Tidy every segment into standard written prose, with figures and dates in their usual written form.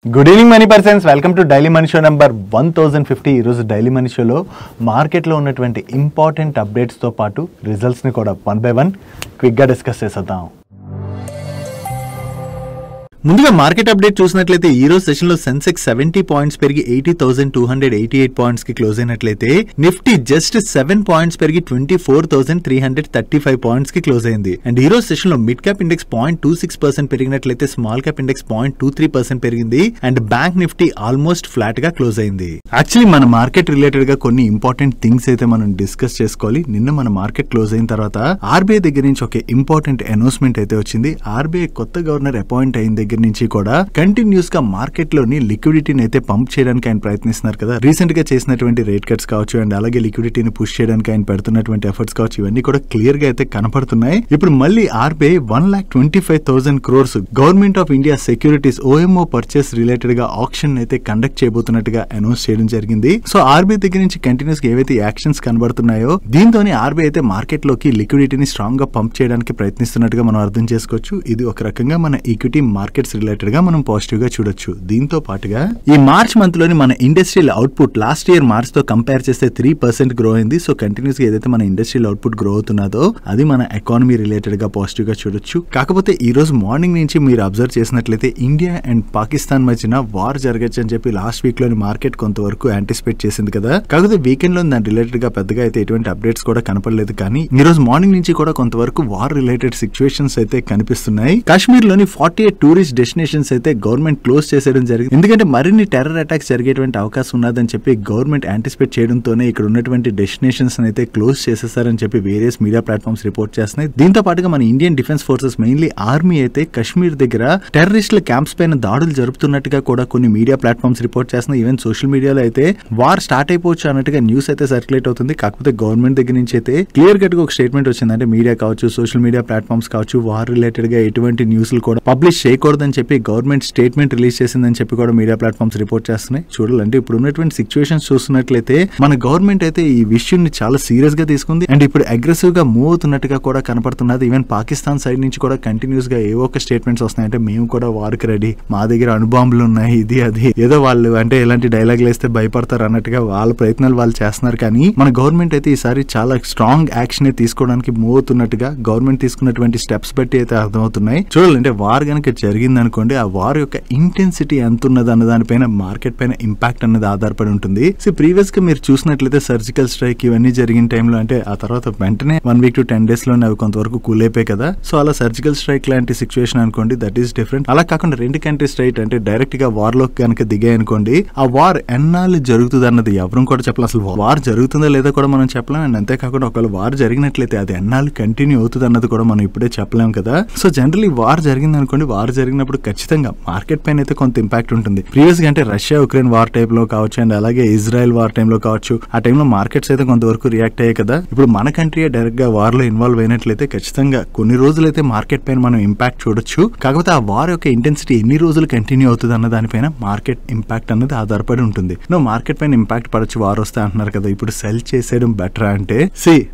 Good evening money persons, welcome to daily money show number 1050. ఈరోజు daily money షోలో మార్కెట్లో ఉన్నటువంటి ఇంపార్టెంట్ అప్డేట్స్తో పాటు రిజల్ట్స్ని కూడా 1 by 1 క్విక్గా డిస్కస్ చేసేద్దాం. ముందుగా మార్కెట్ అప్డేట్ చూసినట్లయితే ఈ రోజు సెషన్ లో సెన్సెక్స్ 70 పాయింట్స్ పెరిగి 80,288 పాయింట్స్ కి క్లోజ్ అయినట్లయితే నిఫ్టీ జస్ట్ 7 పాయింట్స్ పెరిగి 24,335 పాయింట్స్ కి క్లోజ్ అయింది. అండ్ ఈ రోజు సెషన్ లో మిడ్ క్యాప్ ఇండెక్స్ 0.26% పెరిగినట్లయితే స్మాల్ క్యాప్ ఇండెక్స్ 0.23% పెరిగింది. And bank Nifty almost flat గా క్లోజ్ అయింది. యాక్చువల్లీ మన మార్కెట్ రిలేటెడ్ గా కొన్ని ఇంపార్టెంట్ థింగ్స్ అయితే మనం డిస్కస్ చేసుకోవాలి. నిన్న మన మార్కెట్ క్లోజ్ అయిన తర్వాత ఆర్బీఐ దగ్గర నుంచి ఒక ఇంపార్టెంట్ అనౌన్స్మెంట్ అయితే వచ్చింది. ఆర్బీఐ కొత్త గవర్నర్ అపాయింట్ అయిన దగ్గర నుంచి కూడా కంటిన్యూస్ గా మార్కెట్ లోని లిక్విడిటీని అయితే పంప్ చేయడానికి ఆయన ప్రయత్నిస్తున్నారు కదా. రీసెంట్ గా చేసినటువంటి రేట్ కట్స్ కావచ్చు అండ్ అలాగే లిక్విడిటీని పుష్ చేయడానికి ఆయన పెడుతున్నటువంటి ఎఫర్ట్స్ కావచ్చు, ఇవన్నీ కూడా క్లియర్ గా అయితే కనపడుతున్నాయి. ఇప్పుడు మళ్ళీ RBI 1,25,000 crores government of India securities OMO purchase related గా ఆక్షన్ అయితే కండక్ట్ చేయబోతున్నట్టుగా అనౌన్స్ చేయడం జరిగింది. సో ఆర్బీఐ దగ్గర నుంచి కంటిన్యూస్ గా ఏవైతే యాక్షన్స్ కనబడుతున్నాయో దీంతోనే ఆర్బీఐ అయితే మార్కెట్ లోకి లిక్విడిటీని స్ట్రాంగ్ గా పంప్ చేయడానికి ప్రయత్నిస్తున్నట్టుగా మనం అర్థం చేసుకోవచ్చు. ఇది ఒక రకంగా మన ఈక్విటీ మార్కెట్స్ రిలేటెడ్ గా మనం పాజిటివ్ గా చూడొచ్చు. దీంతో పాటుగా ఈ మార్చ్ మంత్ లోని మన industrial output last year March తో కంపేర్ చేస్తే 3% గ్రో అయింది. సో కంటిన్యూస్ గా ఏదైతే మన ఇండస్ట్రియల్ అవుట్పుట్ గ్రో అవుతున్నదో అది మన ఎకానమీ రిలేటెడ్ గా పాజిటివ్ గా చూడొచ్చు. కాకపోతే ఈ రోజు మార్నింగ్ నుంచి మీరు అబ్జర్వ్ చేసినట్లయితే ఇండియా అండ్ పాకిస్తాన్ మధ్యన వార్ జరగచ్చు అని చెప్పి లాస్ట్ వీక్ లోని మార్కెట్ కొంతవరకు యాంటిసిపేట్ చేసింది కదా. కాకపోతే వీకెండ్ లో దాని రిలేటెడ్ గా పెద్దగా అయితే ఎటువంటి అప్డేట్స్ కూడా కనపడలేదు. కానీ ఈ రోజు మార్నింగ్ నుంచి కూడా కొంతవరకు వార్ రిలేటెడ్ సిచ్యువేషన్స్ అయితే కనిపిస్తున్నాయి. కాశ్మీర్ లోని 48 టూరిస్ట్ డెస్టినేషన్స్ అయితే గవర్నమెంట్ క్లోజ్ చేసేయడం జరిగింది. ఎందుకంటే మరిన్ని టెర్రర్ అటాక్స్ జరిగేటువంటి అవకాశం ఉన్నదని చెప్పి గవర్నమెంట్ యాంటిసిపేట్ చేయడంతోనే ఇక్కడ ఉన్నటువంటి డెస్టినేషన్స్ అయితే క్లోజ్ చేసేసారని చెప్పి వేరియస్ మీడియా ప్లాట్ఫామ్స్ రిపోర్ట్ చేస్తున్నాయి. దీంతో పాటుగా మన Indian defence forces mainly army అయితే కశ్మీర్ దగ్గర టెర్రరిస్టుల క్యాంప్స్ పైన దాడులు జరుపుతున్నట్టుగా కూడా కొన్ని మీడియా ప్లాట్ఫామ్స్ రిపోర్ట్ చేస్తున్నాయి. ఈవెన్ సోషల్ మీడియాలో అయితే వార్ స్టార్ట్ అయిపోవచ్చు అన్నట్టుగా న్యూస్ అయితే సర్క్యులేట్ అవుతుంది. కాకపోతే గవర్నమెంట్ దగ్గర నుంచి అయితే క్లియర్ కట్ గా ఒక స్టేట్మెంట్ వచ్చింది. అంటే మీడియా కావచ్చు, సోషల్ మీడియా ప్లాట్ఫామ్స్ కావచ్చు, వార్ రిలేటెడ్ గా ఎటువంటి న్యూస్లు కూడా పబ్లిష్ చేయకూడదని చెప్పి గవర్నమెంట్ స్టేట్మెంట్ రిలీజ్ చేసిందని చెప్పి కూడా మీడియా ప్లాట్ఫామ్స్ రిపోర్ట్ చేస్తున్నాయి. చూడాలంటే ఇప్పుడు ఉన్నటువంటి సిచ్యువేషన్స్ చూస్తున్నట్లయితే మన గవర్నమెంట్ అయితే ఈ విషయాన్ని చాలా సీరియస్ గా తీసుకుంది. అండ్ ఇప్పుడు అగ్రెసివ్ గా మూవ్ అవుతున్నట్టుగా కూడా కనపడుతున్నది. ఈవెన్ పాకిస్తాన్ సైడ్ నుంచి కూడా కంటిన్యూస్ గా ఏవో ఒక స్టేట్మెంట్స్ వస్తున్నాయి. అంటే మేము కూడా వార్కి రెడీ, మా దగ్గర అణుబాంబులు ఉన్నాయి, ఇది అది ఏదో వాళ్ళు అంటే ఇలాంటి డైలాగులు వేస్తే భయపడతారు అన్నట్టుగా వాళ్ళ ప్రయత్నాలు వాళ్ళు చేస్తున్నారు. కానీ మన గవర్నమెంట్ అయితే ఈసారి చాలా స్ట్రాంగ్ యాక్షన్ తీసుకోవడానికి మూవ్ అవుతున్నట్టుగా గవర్నమెంట్ తీసుకున్నటువంటి స్టెప్స్ బట్టి అయితే అర్థమవుతున్నాయి. చూడాలంటే వార్ కనుక జరిగింది అనుకోండి, ఆ వార్ యొక్క ఇంటెన్సిటీ ఎంత ఉన్నది అన్న దానిపైన మార్కెట్ పైన ఇంపాక్ట్ అనేది ఆధారపడి ఉంటుంది. సో ప్రీవియస్ గా మీరు చూసినట్లయితే సర్జికల్ స్ట్రైక్ ఇవన్నీ జరిగిన టైంలో అంటే ఆ తర్వాత వెంటనే 1 week to 10 days లోనే అవి కొంతవరకు కూల్ అయిపోయి కదా. సో అలా సర్జికల్ స్ట్రైక్ లాంటి సిచ్యువేషన్ అనుకోండి, దట్ ఈస్ డిఫరెంట్. అలా కాకుండా రెండు కంట్రీ స్ట్రైట్ అంటే డైరెక్ట్ గా వార్ లో కనుక దిగాయి అనుకోండి, ఆ వార్ ఎన్నాళ్ళు జరుగుతుంది అన్నది ఎవరు కూడా చెప్పలేదు. అసలు వార్ జరుగుతుందో లేదో కూడా మనం చెప్పలేం. అండ్ అంతేకాకుండా ఒకవేళ వార్ జరిగినట్లయితే అది ఎన్నాళ్ళు కంటిన్యూ అవుతుంది అన్నది కూడా మనం ఇప్పుడే చెప్పలేం కదా. సో జనరల్లీ వార్ జరిగింది అనుకోండి, వార్ జరిగినప్పుడు ఖచ్చితంగా మార్కెట్ పైన అయితే కొంత ఇంపాక్ట్ ఉంటుంది. ప్రీవియస్ గా అంటే రష్యా ఉక్రెయిన్ వార్ టైప్ లో కావచ్చు అండ్ అలాగే ఇజ్రాయెల్ వార్ టైమ్ లో కావచ్చు, ఆ టైంలో మార్కెట్స్ అయితే కొంతవరకు రియాక్ట్ అయ్యాయి కదా. ఇప్పుడు మన కంట్రీ డైరెక్ట్ గా వార్ లో ఇన్వాల్వ్ అయినట్లయితే ఖచ్చితంగా కొన్ని రోజులైతే మార్కెట్ పైన మనం ఇంపాక్ట్ చూడొచ్చు. కాకపోతే ఆ వార్ యొక్క ఇంటెన్సిటీ ఎన్ని రోజులు కంటిన్యూ అవుతుంది అన్న దానిపైన మార్కెట్ ఇంపాక్ట్ అనేది ఆధారపడి ఉంటుంది. మార్కెట్ పైన ఇంపాక్ట్ పడొచ్చు వార్ వస్తే అంటున్నారు కదా. ఇప్పుడు సెల్ చేసేయడం బెటర్ అంటే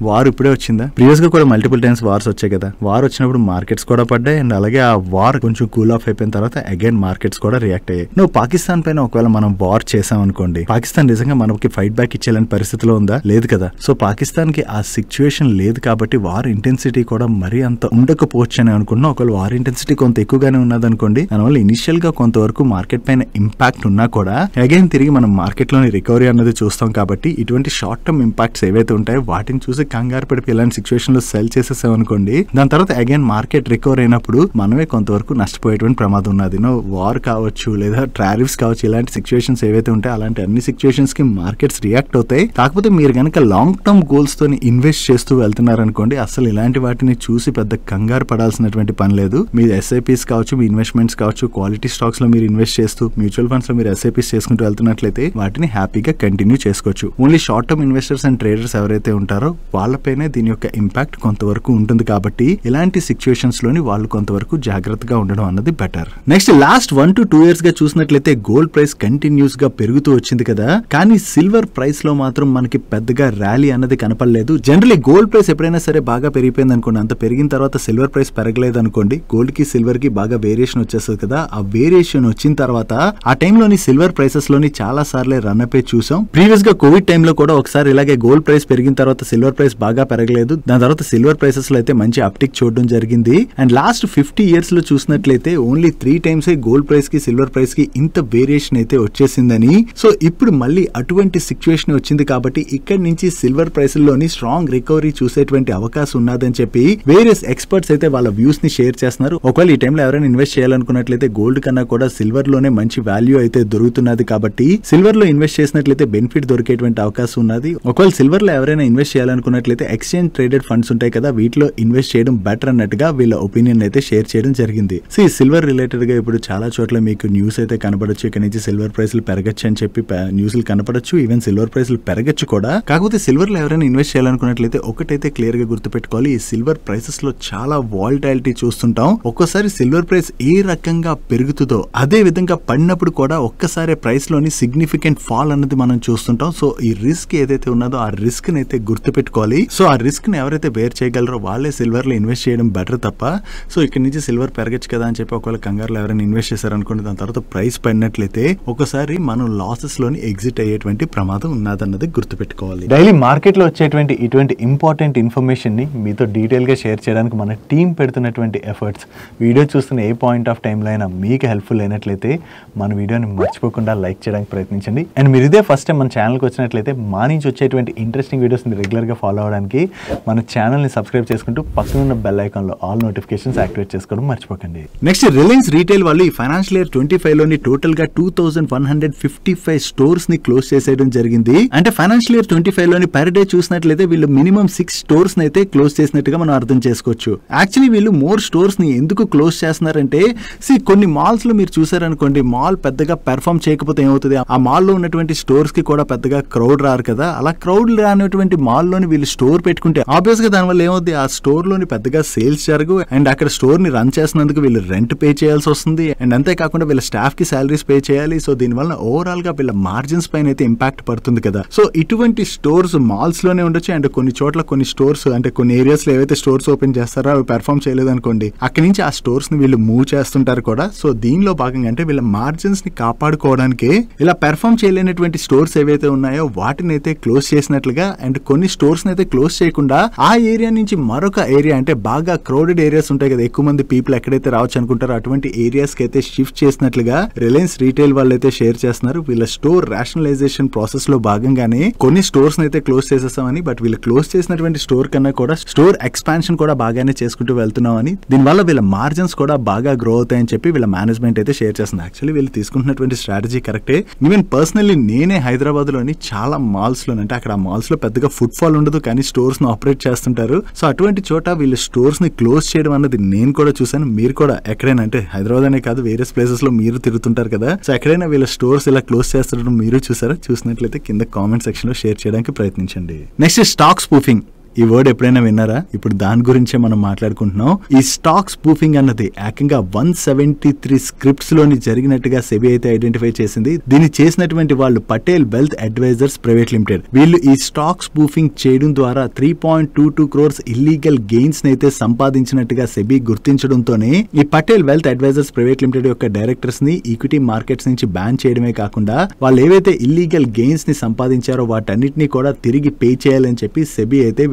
వార్ ఇప్పుడే వచ్చిందా? ప్రీవియస్ గా కూడా మల్టిపుల్ టైమ్స్ వార్స్ వచ్చాయి కదా. వార్ వచ్చినప్పుడు మార్కెట్స్ కూడా పడ్డాయి అండ్ అలాగే ఆ వార్ కొంచెం కూల్ ఆఫ్ అయిపోయిన తర్వాత అగైన్ మార్కెట్స్ కూడా రియాక్ట్ అయ్యాయి. పాకిస్తాన్ పైన ఒకవేళ మనం వార్ చేసాం అనుకోండి, పాకిస్తాన్ నిజంగా మనకి ఫైట్ బ్యాక్ ఇచ్చేలాంటి పరిస్థితిలో ఉందా? లేదు కదా. సో పాకిస్తాన్ కి ఆ సిచ్యువేషన్ లేదు కాబట్టి వార్ ఇంటెన్సిటీ కూడా మరీ అంత ఉండకపోవచ్చు అని అనుకున్నా. ఒకవేళ వార్ ఇంటెన్సిటీ కొంత ఎక్కువగానే ఉన్నది అనుకోండి, దానివల్ల ఇనిషియల్ గా కొంతవరకు మార్కెట్ పైన ఇంపాక్ట్ ఉన్నా కూడా అగైన్ తిరిగి మనం మార్కెట్ లోని రికవరీ అన్నది చూస్తాం. కాబట్టి ఇటువంటి షార్ట్ టర్మ్ ఇంపాక్ట్స్ ఏవైతే ఉంటాయో వాటిని చూసి కంగారు పడిపి ఇలాంటి సిచ్యువేషన్ లో సెల్ చేసేసాం అనుకోండి, దాని తర్వాత అగైన్ మార్కెట్ రికవర్ అయినప్పుడు మనమే కొంతవరకు నష్టపోయేటువంటి ప్రమాదం ఉన్నది. వార్ కావచ్చు లేదా టారిఫ్స్ కావచ్చు, ఇలాంటి సిచ్యువేషన్స్ ఏవైతే ఉంటాయో అలాంటి అన్ని సిచ్యువేషన్స్ కి మార్కెట్స్ రియాక్ట్ అవుతాయి. కాకపోతే మీరు కనుక లాంగ్ టర్మ్ గోల్స్ తోని ఇన్వెస్ట్ చేస్తూ వెళ్తున్నారనుకోండి, అసలు ఇలాంటి వాటిని చూసి పెద్ద కంగారు పడాల్సినటువంటి పని లేదు. మీ ఎస్ఐపీస్ కావచ్చు, మీ ఇన్వెస్ట్మెంట్స్ కావచ్చు, క్వాలిటీ స్టాక్స్ లో మీరు ఇన్వెస్ట్ చేస్తూ మ్యూచువల్ ఫండ్స్ లో మీరు ఎస్ఐపీస్ చేసుకుంటూ వెళ్తున్నట్లయితే వాటిని హ్యాపీగా కంటిన్యూ చేసుకోవచ్చు. Only short term investors and traders ఎవరైతే ఉంటారో వాళ్ళపైనే దీని యొక్క ఇంపాక్ట్ కొంతవరకు ఉంటుంది. కాబట్టి ఇలాంటి సిచ్యువేషన్స్ లోని వాళ్ళు కొంతవరకు జాగ్రత్తగా ఉండడం అన్నది అన్నది better. Next last 1 to 2 years గా చూసినట్లయితే గోల్డ్ ప్రైస్ కంటిన్యూస్ గా పెరుగుతూ వచ్చింది కదా, కానీ సిల్వర్ ప్రైస్ లో మాత్రం మనకి పెద్దగా ర్యాలీ అన్నది కనపడలేదు. జనరల్లీ గోల్డ్ ప్రైస్ ఎప్పుడైనా సరే బాగా పెరిగిపోయింది అనుకోండి, అంత పెరిగిన తర్వాత సిల్వర్ ప్రైస్ పెరగలేదు అనుకోండి, గోల్డ్ కి సిల్వర్ కి బాగా వేరియేషన్ వచ్చేస్తుంది కదా. ఆ వేరియేషన్ వచ్చిన తర్వాత ఆ టైంలోని సిల్వర్ ప్రైసెస్ లోని చాలా సార్లే రన్ అప్ చూసాం. ప్రీవియస్ గా కోవిడ్ టైంలో కూడా ఒకసారి ఇలాగే గోల్డ్ ప్రైస్ పెరిగిన తర్వాత సిల్వర్ ప్రైస్ బాగా పెరగలేదు, దాని తర్వాత సిల్వర్ ప్రైసెస్ లో అయితే మంచి అప్టిక్ చూడడం జరిగింది. అండ్ లాస్ట్ 50 years లో చూసినట్లయితే ఓన్లీ 3 times గోల్డ్ ప్రైస్ కి సిల్వర్ ప్రైస్ కి ఇంత వేరియేషన్ అయితే వచ్చేసిందని. సో ఇప్పుడు మళ్ళీ అటువంటి సిచ్యువేషన్ వచ్చింది కాబట్టి ఇక్కడ నుంచి సిల్వర్ ప్రైస్ లోని స్ట్రాంగ్ రికవరీ చూసేటువంటి అవకాశం ఉన్నదని చెప్పి వేరియస్ ఎక్స్పర్ట్స్ అయితే వాళ్ళ వ్యూస్ ని షేర్ చేస్తున్నారు. ఒకవేళ ఈ టైంలో ఎవరైనా ఇన్వెస్ట్ చేయాలనుకున్నట్లయితే గోల్డ్ కన్నా కూడా సిల్వర్ లోనే మంచి వాల్యూ అయితే దొరుకుతున్నది కాబట్టి సిల్వర్ లో ఇన్వెస్ట్ చేసినట్లయితే బెనిఫిట్ దొరికేటువంటి అవకాశం ఉన్నది. ఒకవేళ సిల్వర్ లో ఎవరైనా ఇన్వెస్ట్ చేయాలనుకున్నట్లయితే ఎక్స్చేంజ్ ట్రేడెడ్ ఫండ్స్ ఉంటాయి కదా, వీటిలో ఇన్వెస్ట్ చేయడం బెటర్ అన్నట్టుగా వీళ్ళ ఒపీనియన్ అయితే షేర్ చేయడం జరిగింది. సో ఈ సిల్వర్ రిలేటెడ్ గా ఇప్పుడు చాలా చోట్ల మీకు న్యూస్ అయితే కనబడచ్చు, ఇక్కడ నుంచి సిల్వర్ ప్రైస్లు పెరగచ్చు అని చెప్పి న్యూస్లు కనపడచ్చు, ఈవెన్ సిల్వర్ ప్రైస్లు పెరగచ్చు కూడా. కాకపోతే సిల్వర్ లో ఎవరైనా ఇన్వెస్ట్ చేయాలనుకున్నట్లయితే ఒకటైతే క్లియర్ గా గుర్తుపెట్టుకోవాలి, ఈ సిల్వర్ ప్రైసెస్ లో చాలా వాలటాలిటీ చూస్తుంటాం. ఒక్కసారి సిల్వర్ ప్రైస్ ఏ రకంగా పెరుగుతుందో అదే విధంగా పడినప్పుడు కూడా ఒక్కసారి ప్రైస్ లోని సిగ్నిఫికెంట్ ఫాల్ అన్నది మనం చూస్తుంటాం. సో ఈ రిస్క్ ఏదైతే ఉన్నదో ఆ రిస్క్ ని అయితే గుర్తుపెట్టుకోవాలి. సో ఆ రిస్క్ ని ఎవరైతే బేర్ చేయగలరో వాళ్ళే సిల్వర్ లో ఇన్వెస్ట్ చేయడం బెటర్ తప్ప, సో ఇక్కడ నుంచి సిల్వర్ పెరగచ్చు కదా అని చెప్పి ఒకవేళ కంగారులో ఎవరైనా ఇన్వెస్ట్ చేశారనుకోండి, దాని తర్వాత ప్రైస్ పడినట్లయితే ఒకసారి మనం లాసెస్ లోని ఎగ్జిట్ అయ్యేటువంటి ప్రమాదం ఉన్నదన్నది గుర్తుపెట్టుకోవాలి. డైలీ మార్కెట్ లో వచ్చేటువంటి ఇటువంటి ఇంపార్టెంట్ ఇన్ఫర్మేషన్ ని మీతో డీటెయిల్ గా షేర్ చేయడానికి మన టీం పెడుతున్నటువంటి ఎఫర్ట్స్, వీడియో చూస్తున్న ఏ పాయింట్ ఆఫ్ టైంలో అయినా మీకు హెల్ప్ఫుల్ అయినట్లయితే మన వీడియోని మర్చిపోకుండా లైక్ చేయడానికి ప్రయత్నించండి. అండ్ మీరు ఇదే ఫస్ట్ టైం మన ఛానల్కి వచ్చినట్లయితే మా నుంచి వచ్చేటువంటి ఇంట్రెస్టింగ్ వీడియోస్ని రెగ్యులర్గా ఫాలో అవడానికి మన ఛానల్ని సబ్స్క్రైబ్ చేసుకుంటూ పక్కనున్న బెల్ ఐకాన్లో ఆల్ నోటిఫికేషన్స్ యాక్టివేట్ చేసుకోవడం మర్చిపోకండి. నెక్స్ట్ రిలయన్స్ రీటైల్ వాళ్ళు ఈ ఫైనాన్షియల్ ఇయర్ 25 లోని టోటల్ గా 2155 స్టోర్స్ ని క్లోజ్ చేసేయడం జరిగింది. అంటే ఫైనాన్షియల్ ఇయర్ 25 లోని పర్ డే చూసినట్లయితే వీళ్ళు మినిమం 6 స్టోర్స్ అయితే క్లోజ్ చేసినట్టుగా మనం అర్థం చేసుకోవచ్చు. యాక్చువల్లీ వీళ్ళు మోర్ స్టోర్స్ ని ఎందుకు క్లోజ్ చేస్తున్నారంటే, కొన్ని మాల్స్ లో మీరు చూసారనుకోండి, మాల్ పెద్దగా పెర్ఫార్మ్ చేయకపోతే ఏమవుతుంది, ఆ మాల్ లో ఉన్నటువంటి స్టోర్స్ కి కూడా పెద్దగా క్రౌడ్ రారు కదా. అలా క్రౌడ్ రానటువంటి మాల్ లోని వీళ్ళు స్టోర్ పెట్టుకుంటే ఆబ్వియస్ గా దానివల్ల ఏమవుతుంది, ఆ స్టోర్ లోని పెద్దగా సేల్స్ జరగవు. అండ్ అక్కడ స్టోర్ ని రన్ చేసినందుకు వీళ్ళు రెంట్ పే చేయాల్సి వస్తుంది. అండ్ అంతేకాకుండా వీళ్ళ స్టాఫ్ కి సాలరీస్ పే చేయాలి. సో దీనివల్ల ఓవరాల్ గా వీళ్ళ మార్జిన్స్ పైన అయితే ఇంపాక్ట్ పడుతుంది కదా. సో ఇటువంటి స్టోర్స్ మాల్స్ లోనే ఉండొచ్చు. అండ్ కొన్ని చోట్ల కొన్ని స్టోర్స్ అంటే కొన్ని ఏరియాస్ లో ఏవైతే స్టోర్స్ ఓపెన్ చేస్తారో అవి పెర్ఫార్మ్ చేయలేదు అనుకోండి, అక్కడి నుంచి ఆ స్టోర్స్ ని వీళ్ళు మూవ్ చేస్తుంటారు కూడా. సో దీనిలో భాగంగా అంటే వీళ్ళ మార్జిన్స్ ని కాపాడుకోవడానికి ఇలా పెర్ఫార్మ్ చేయలేనటువంటి స్టోర్స్ ఏవైతే ఉన్నాయో వాటిని అయితే క్లోజ్ చేసినట్లుగా, అండ్ కొన్ని స్టోర్స్ అయితే క్లోజ్ చేయకుండా ఆ ఏరియా నుంచి మరొక ఏరియా అంటే బాగా క్రౌడెడ్ ఏరియాస్ ఉంటాయి కదా, ఎక్కువ మంది పీపుల్ ఎక్కడైతే రావచ్చు అనుకుంటారో అటువంటి ఏరియాస్ కి అయితే షిఫ్ట్ చేసినట్లుగా రిలయన్స్ రీటైల్ వాళ్ళు అయితే షేర్ చేస్తున్నారు. వీళ్ళ స్టోర్ రాషనలైజేషన్ ప్రాసెస్ లో భాగంగానే కొన్ని స్టోర్స్ అయితే క్లోజ్ చేసేస్తామని, బట్ వీళ్ళు క్లోజ్ చేసినటువంటి స్టోర్ కన్నా కూడా స్టోర్ ఎక్స్పాన్షన్ కూడా బాగానే చేసుకుంటూ వెళ్తున్నామని, దీనివల్ల వీళ్ళ మార్జిన్స్ కూడా బాగా గ్రో అవుతాయని చెప్పి వీళ్ళ మేనేజ్మెంట్ అయితే షేర్ చేస్తుంది. యాక్చువల్లీ వీళ్ళు తీసుకుంటున్నటువంటి స్ట్రాటజీ కరెక్టే. ఈవెన్ పర్సనల్లీ నేనే హైదరాబాద్ లోని చాలా మాల్స్ లో, అంటే అక్కడ మాల్స్ లో పెద్దగా ఫుట్ ఫాల్ ఉండదు కానీ స్టోర్స్ ను ఆపరేట్ చేస్తుంటారు. సో అటువంటి చోట వీళ్ళు స్టోర్స్ ని క్లోజ్ చేయడం అన్నది నేను కూడా చూసాను. మీరు కూడా ఎక్కడైనా, అంటే హైదరాబాద్ అనే కాదు వేరియస్ ప్లేసెస్ లో మీరు తిరుగుతుంటారు కదా, సో ఎక్కడైనా వీళ్ళ స్టోర్స్ ఇలా క్లోజ్ చేస్తుండడం మీరు చూసారా? చూసినట్లయితే కింద కామెంట్ సెక్షన్ లో షేర్ చేయడానికి ప్రయత్నించండి. Next stock spoofing. ఈ వర్డ్ ఎప్పుడైనా విన్నారా? ఇప్పుడు దాని గురించే మనం మాట్లాడుకుంటున్నాం. ఈ స్టాక్ స్పూఫింగ్ అన్నది ఏకంగా 173 స్క్రిప్ట్స్ లోని జరిగినట్టుగా సెబీ అయితే ఐడెంటిఫై చేసింది. దీన్ని చేసినటువంటి వాళ్ళు Patel wealth advisors private limited. వీళ్ళు ఈ స్టాక్ స్పూఫింగ్ చేయడం ద్వారా 3.22 crores ఇల్లీగల్ గెయిన్స్ అయితే సంపాదించినట్టుగా సెబీ గుర్తించడంతోనే ఈ Patel wealth advisors private limited యొక్క డైరెక్టర్స్ ని ఈక్విటీ మార్కెట్స్ నుంచి బ్యాన్ చేయడమే కాకుండా వాళ్ళు ఏవైతే ఇల్లీగల్ గెయిన్స్ ని సంపాదించారో వాటన్నిటిని కూడా తిరిగి పే చేయాలని చెప్పి సెబీ అయితే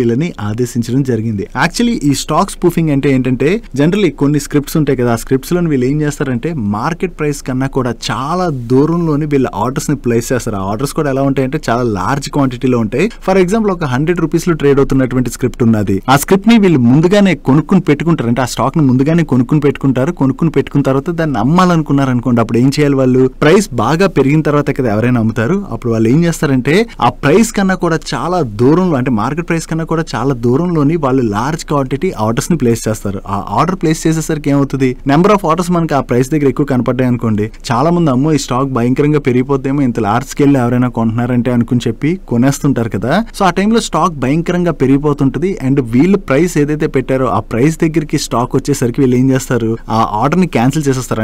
ఆదేశించడం జరిగింది. యాక్చువల్లీ ఈ స్టాక్ స్పూఫింగ్ అంటే ఏంటంటే, జనరల్లీ కొన్ని స్క్రిప్ట్స్ ఉంటాయి కదా, ఆ స్క్రిప్ట్స్ లో వీళ్ళు ఏం చేస్తారంటే మార్కెట్ ప్రైస్ కన్నా కూడా చాలా దూరంలోని వీళ్ళ ఆర్డర్స్ ని ప్లేస్ చేస్తారు. ఆ ఆర్డర్స్ కూడా ఎలా ఉంటాయంటే చాలా లార్జ్ క్వాంటిటీలో ఉంటాయి. ఫర్ ఎగ్జాంపుల్ ఒక 100 rupees లో ట్రేడ్ అవుతున్నటువంటి స్క్రిప్ట్ ఉన్నది. ఆ స్క్రిప్ట్ ని వీళ్ళు ముందుగానే కొనుక్కుని పెట్టుకుంటారు. అంటే ఆ స్టాక్ ని ముందుగానే కొనుక్కుని పెట్టుకుంటారు. కొనుక్కుని పెట్టుకున్న తర్వాత దాన్ని అమ్మాలనుకున్నారు అనుకోండి, అప్పుడు ఏం చేయాలి, వాళ్ళు ప్రైస్ బాగా పెరిగిన తర్వాత కదా ఎవరైనా అమ్ముతారు. అప్పుడు వాళ్ళు ఏం చేస్తారంటే ఆ ప్రైస్ కన్నా కూడా చాలా దూరంలో, అంటే మార్కెట్ ప్రైస్ కన్నా కూడా కూడా చాలా దూరంలోని వాళ్ళు లార్జ్ క్వాంటిటీ ఆర్డర్స్ ని ప్లేస్ చేస్తారు. ఆ ఆర్డర్ ప్లేస్ చేసేసరికి ఏమవుతుంది, నెంబర్ ఆఫ్ ఆర్డర్స్ మనకి ఆ ప్రైస్ దగ్గర ఎక్కువ కనపడ్డాయి అనుకోండి, చాలా మంది అమ్మో ఈ స్టాక్ భయంకరంగా పెరిగిపోద్దేమో, ఇంత లార్జ్ స్కేల్ ఎవరైనా కొంటున్నారంటే అనుకుని చెప్పి కొనేస్తుంటారు కదా. సో ఆ టైంలో స్టాక్ భయంకరంగా పెరిగిపోతుంటది. అండ్ వీళ్ళు ప్రైస్ ఏదైతే పెట్టారో ఆ ప్రైస్ దగ్గరికి స్టాక్ వచ్చేసరికి వీళ్ళు ఏం చేస్తారు, ఆ ఆర్డర్ ని క్యాన్సిల్ చేసేస్తారు.